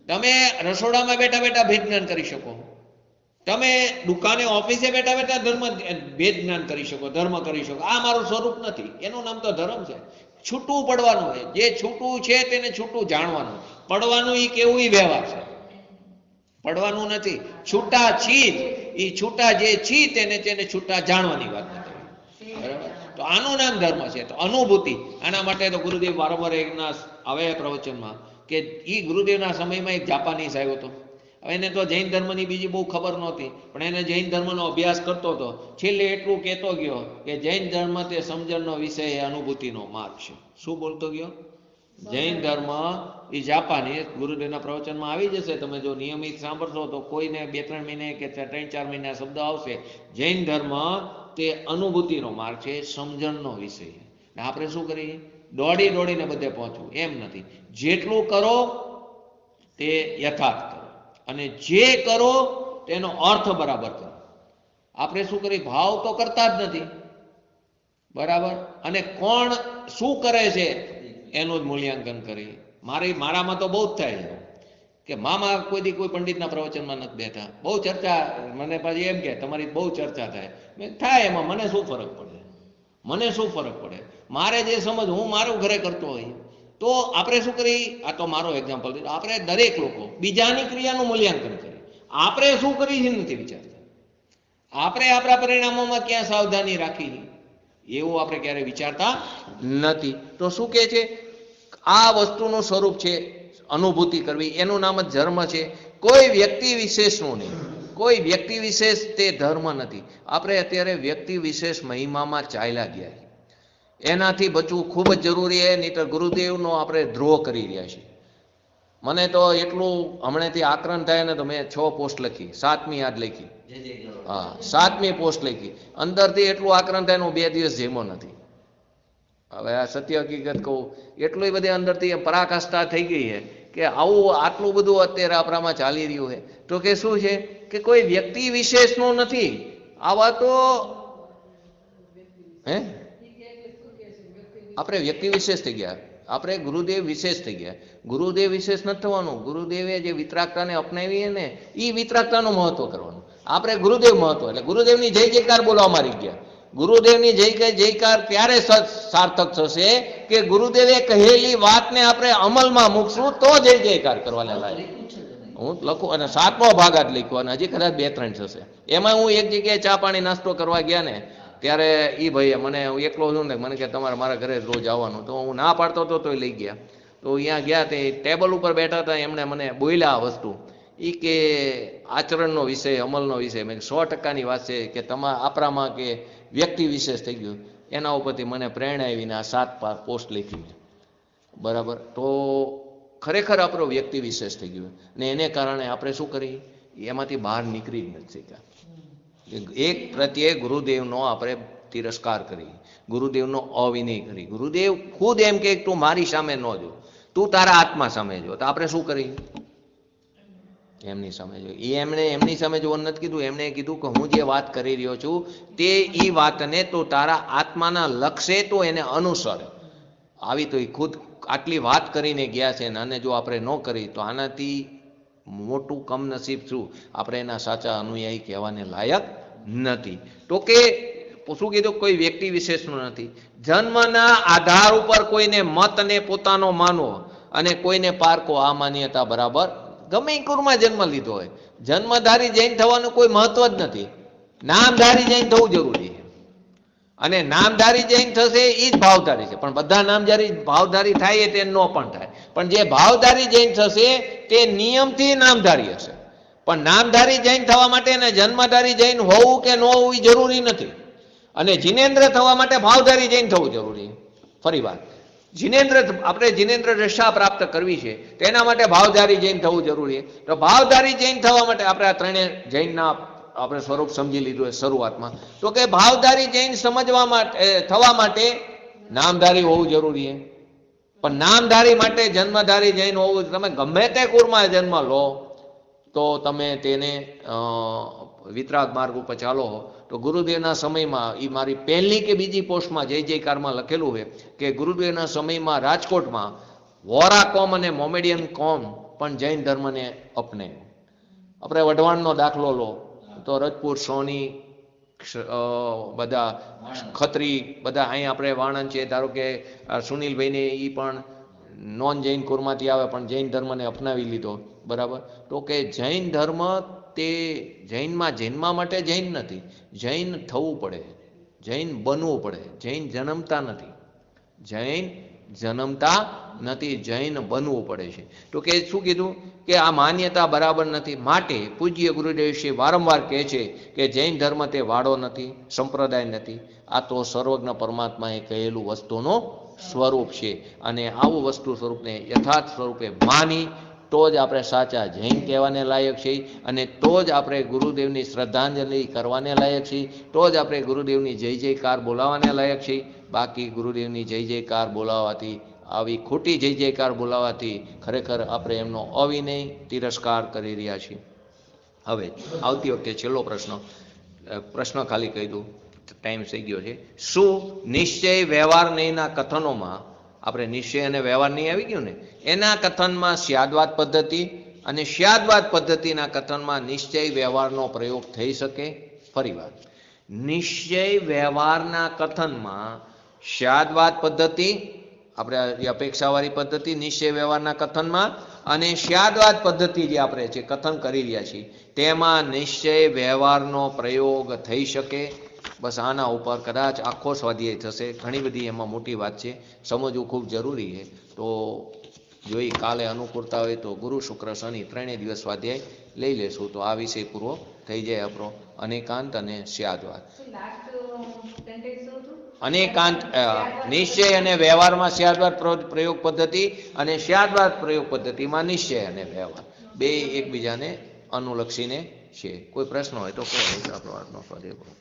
તમે રસોડામાં બેઠા બેઠા ભેદ જ્ઞાન કરી શકો, તમે દુકાને ઓફિસે બેઠા બેઠા ભેદ જ્ઞાન કરી શકો, ધર્મ કરી શકો. આ મારું સ્વરૂપ નથી, એનું નામ તો ધર્મ છે. છૂટું પડવાનું હોય, જે છૂટું છે તેને છૂટું જાણવાનું. પડવાનું એ કેવું વ્યવહાર છે, પડવાનું નથી. છૂટા છી એ છૂટા જે છી તેને છૂટા જાણવાની વાત નથી, બરાબર. તો આનું નામ ધર્મ છે. તો અનુભૂતિ, આના માટે તો ગુરુદેવ વારંવાર એકના આવે પ્રવચનમાં કે એ ગુરુદેવના સમયમાં એક જાપાનીઝ આવ્યો હતો. હવે એને તો જૈન ધર્મની બીજી બહુ ખબર નહોતી, પણ એને જૈન ધર્મનો અભ્યાસ કરતો હતો. છેલ્લે એટલું કહેતો ગયો કે જૈન ધર્મ તે સમજણનો વિષય એ અનુભૂતિનો માર્ગ છે. શું બોલતો ગયો? જૈન ધર્મ એ જાપાની ગુરુદેવના પ્રવચનમાં આવી જશે. તમે જો નિયમિત સાંભળશો તો કોઈને 2-3 મહિને કે 3-4 મહિના શબ્દ આવશે. જૈન ધર્મ તે અનુભૂતિનો માર્ગ છે, સમજણનો વિષય છે. આપણે શું કરીએ? દોડી દોડીને બધે પહોંચવું એમ નથી. જેટલું કરો તે યથાર્થ કરો અને જે કરો તેનો અર્થ બરાબર કરો. આપણે શું કરીએ? ભાવ તો કરતા જ નથી, બરાબર. અને કોણ શું કરે છે એનું જ મૂલ્યાંકન કરીએ. મારામાં તો બહુ જ થાય છે કે મામા કોઈ દી કોઈ પંડિતના પ્રવચનમાં નથી બેઠા. બહુ ચર્ચા, મને પાછી એમ કે તમારી બહુ ચર્ચા થાય એમાં મને શું ફરક પડે? મને શું ફરક પડે? મારે જે સમજ હું મારું ઘરે કરતો હોય તો આપણે શું કરીએ? આ તો મારો એક્ઝામ્પલ દીધો. આપણે દરેક લોકો બીજાની ક્રિયાનું મૂલ્યાંકન કરીએ, આપણે શું કરીએ છીએ નથી વિચારતા. આપણે આપણા પરિણામોમાં ક્યાં સાવધાની રાખી એવું આપણે ક્યારે વિચારતા નથી. તો શું કહે છે? આ વસ્તુનું સ્વરૂપ છે અનુભૂતિ કરવી, એનું નામ જ ધર્મ છે. કોઈ વ્યક્તિ વિશેષનું નહીં, કોઈ વ્યક્તિ વિશેષ તે ધર્મ નથી. આપણે અત્યારે વ્યક્તિ વિશેષ મહિમામાં ચાલ્યા ગયા, એનાથી બચવું ખૂબ જ જરૂરી છે. નહીં તો ગુરુદેવનો આપણે દ્રોહ કરી રહ્યા છીએ. મને તો એટલું હમણાંથી આક્રંદ થાય ને તો મેં 6 પોસ્ટ લખી, 7મી યાદ લખી. હા, 7મી પોસ્ટ લખી. અંદરથી એટલું આક્રંદ થાય ને હું 2 દિવસ જેમો નથી. હવે આ સત્ય હકીકત કહું, એટલું બધી અંદરથી પરાકાષ્ઠા થઈ ગઈ છે કે આટલું બધું અત્યારે આપણામાં ચાલી રહ્યું છે. તો કે શું છે કે કોઈ વ્યક્તિ વિશેષનું નથી. આવા તો આપણે વ્યક્તિ વિશેષ થઈ ગયા, આપણે ગુરુદેવ વિશેષ થઈ ગયા. ગુરુદેવ વિશેષ નથી થવાનું. ગુરુદેવે જે વિતરાગતાને અપનાવી ને એ વિતરાગતાનું મહત્વ કરવાનું. આપણે ગુરુદેવ મહત્વ એટલે ગુરુદેવની જય જયકાર બોલવા મારી ગયા. ગુરુદેવની જયકાર ત્યારે સાર્થક થશે કે ગુરુદેવે કહેલી વાતને આપણે અમલમાં મૂકશું તો જય જયકાર કરવાને લાયક. હું લખું અને 7મો ભાગ જ લખ્યો અને હજી કદાચ 2-3 થશે. એમાં હું એક જગ્યાએ ચા પાણી નાસ્તો કરવા ગયા ને ત્યારે એ ભાઈએ મને, હું એકલો છું ને, મને કે તમારે મારા ઘરે રોજ આવવાનું. તો હું ના પાડતો હતો તોય લઈ ગયા. તો અહીંયા ગયા તે ટેબલ ઉપર બેઠા હતા, એમણે મને બોલ્યા આ વસ્તુ, એ કે આચરણનો વિષય, અમલનો વિષય. મેં 100%ની વાત છે કે આપણામાં કે વ્યક્તિ વિશેષ થઈ ગયું. એના ઉપરથી મને પ્રેરણા આવીને આ 7 પોસ્ટ લખી. બરાબર. તો ખરેખર આપણો વ્યક્તિ વિશેષ થઈ ગયો ને એને કારણે આપણે શું કરી, એમાંથી બહાર નીકળી જ નથી શક્યા. એક પ્રત્યે ગુરુદેવનો આપણે તિરસ્કાર કરી, ગુરુદેવનો અવિનય કરી. ગુરુદેવ ખુદ એમ કે તું મારી સામે ન જો, તું તારા આત્મા સામે જો. તો આપણે શું કરી, એમની સામે જો. એમણે એમની સામે જોવાનું નથી કીધું, એમણે કીધું કે હું જે વાત કરી રહ્યો છું તે એ વાતને તો તારા આત્માના લક્ષ્ય તો એને અનુસરે. આવી તો એ ખુદ આટલી વાત કરીને ગયા છે અને જો આપણે ન કરી તો આનાથી મોટું કમનસીબ શું, આપણે એના સાચા અનુયાયી કહેવાને લાયક નથી. તો કે શું કીધું, કોઈ વ્યક્તિ વિશેષનું નથી. જન્મના આધાર ઉપર કોઈને મતને પોતાનો માનવો અને કોઈને પારકો, આ માન્યતા બરાબર ગમે કુળમાં જન્મ લીધો હોય. જન્મધારી જૈન થવાનું કોઈ મહત્વ જ નથી. નામધારી જૈન થવું જરૂરી છે અને નામધારી જૈન થશે એ જ ભાવધારી છે. પણ બધા નામધારી ભાવધારી થાય તે ન પણ થાય. પણ જે ભાવધારી જૈન થશે તે નિયમથી નામધારી હશે. પણ નામધારી જૈન થવા માટે એને જન્મધારી જૈન હોવું કે ન હોવું એ જરૂરી નથી. અને જિનેન્દ્ર થવા માટે ભાવધારી જૈન થવું જરૂરી. ફરી વાત, આપણે જિનેન્દ્ર દશા પ્રાપ્ત કરવી છે તો એના માટે ભાવધારી જૈન થવું જરૂરી. તો ભાવધારી જૈન થવા માટે આપણે આ ત્રણેય જૈનના આપણે સ્વરૂપ સમજી લીધું હોય શરૂઆતમાં. તો કે ભાવધારી જૈન સમજવા માટે, થવા માટે નામધારી હોવું જરૂરી છે. પણ નામધારી માટે જન્મધારી જૈન હોવું. તમે ગમે તે કુળમાં જન્મ લો તો તમે તેને વિતરાગ માર્ગ ઉપર ચાલો. તો ગુરુદેવના સમયમાં, એ મારી પહેલી કે બીજી પોસ્ટમાં જય જયકારમાં લખેલું છે કે ગુરુદેવના સમયમાં રાજકોટમાં વોરા કોમ અને મોમેડિયન કોમ પણ જૈન ધર્મને અપનાવ્યો. આપણે વઢવાણનો દાખલો લો તો રજપૂત, સોની, બધા ખત્રી, બધા અહીં આપણે વાણંદ છે, ધારો કે સુનિલભાઈને એ પણ નોન જૈન કુળમાંથી આવે પણ જૈન ધર્મને અપનાવી લીધો. બરાબર. તો કે જૈન ધર્મ તે જૈનમાં જન્મવા માટે જૈન નથી, જૈન થવું પડે, જૈન બનવું પડે. જૈન જન્મતા નથી, જૈન જન્મતા નથી, જૈન બનવું પડે છે. તો કે શું કીધું કે આ માન્યતા બરાબર નથી. માટે પૂજ્ય ગુરુદેવ શ્રી વારંવાર કહે છે કે જૈન ધર્મ તે વાડો નથી, સંપ્રદાય નથી. આ તો સર્વજ્ઞ પરમાત્માએ કહેલું વસ્તુનું સ્વરૂપ છે અને આવું વસ્તુ સ્વરૂપને યથાર્થ સ્વરૂપે માની તો જ આપણે સાચા જૈન કહેવાને લાયક છીએ અને તો જ આપણે ગુરુદેવની શ્રદ્ધાંજલિ કરવાને લાયક છીએ, તો જ આપણે ગુરુદેવની જય જયકાર બોલાવવાને લાયક છીએ. બાકી ગુરુદેવની જય જયકાર બોલાવવાથી, આવી ખોટી જય જયકાર બોલાવવાથી ખરેખર આપણે એમનો અવિનય તિરસ્કાર કરી રહ્યા છીએ. હવે આવતી વખતે છેલ્લો પ્રશ્ન ખાલી કહી દઉં, ટાઈમ થઈ ગયો છે. શું નિશ્ચય વ્યવહાર નહીંના કથનોમાં, આપણે નિશ્ચય અને વ્યવહાર નહીં આવી ગયું ને, એના કથનમાં સ્યાદવાદ પદ્ધતિ અને સ્યાદવાદ પદ્ધતિના કથનમાં નિશ્ચય વ્યવહારનો પ્રયોગ થઈ શકે? ફરી વાત, નિશ્ચય વ્યવહારના કથનમાં સ્યાદવાદ પદ્ધતિ, આપણે અપેક્ષાવાળી પદ્ધતિ નિશ્ચય વ્યવહારના કથનમાં, અને સ્યાદવાદ પદ્ધતિ જે આપણે જે કથન કરી રહ્યા છીએ તેમાં નિશ્ચય વ્યવહારનો પ્રયોગ થઈ શકે? બસ આના ઉપર કદાચ આખો સ્વાધ્યાય થશે. ઘણી બધી એમાં મોટી વાત છે, સમજવું ખૂબ જરૂરી છે. તો જોઈ કાલે અનુકૂળતા હોય તો ગુરુ શુક્ર શનિ 3 દિવસ સ્વાધ્યાય લઈ લેશું તો આ વિષય પૂરો થઈ જાય આપણો. અનેકાંત અને સ્યાદવાદ. અનેકાંત નિશ્ચય અને વ્યવહારમાં સ્યાદવાદ પ્રયોગ પદ્ધતિ અને સ્યાદવાદ પ્રયોગ પદ્ધતિમાં નિશ્ચય અને વ્યવહાર બે એકબીજાને અનુલક્ષીને છે. કોઈ પ્રશ્ન હોય તો કહો, આપણો આજનો સ્વાધ્યાય પૂરો.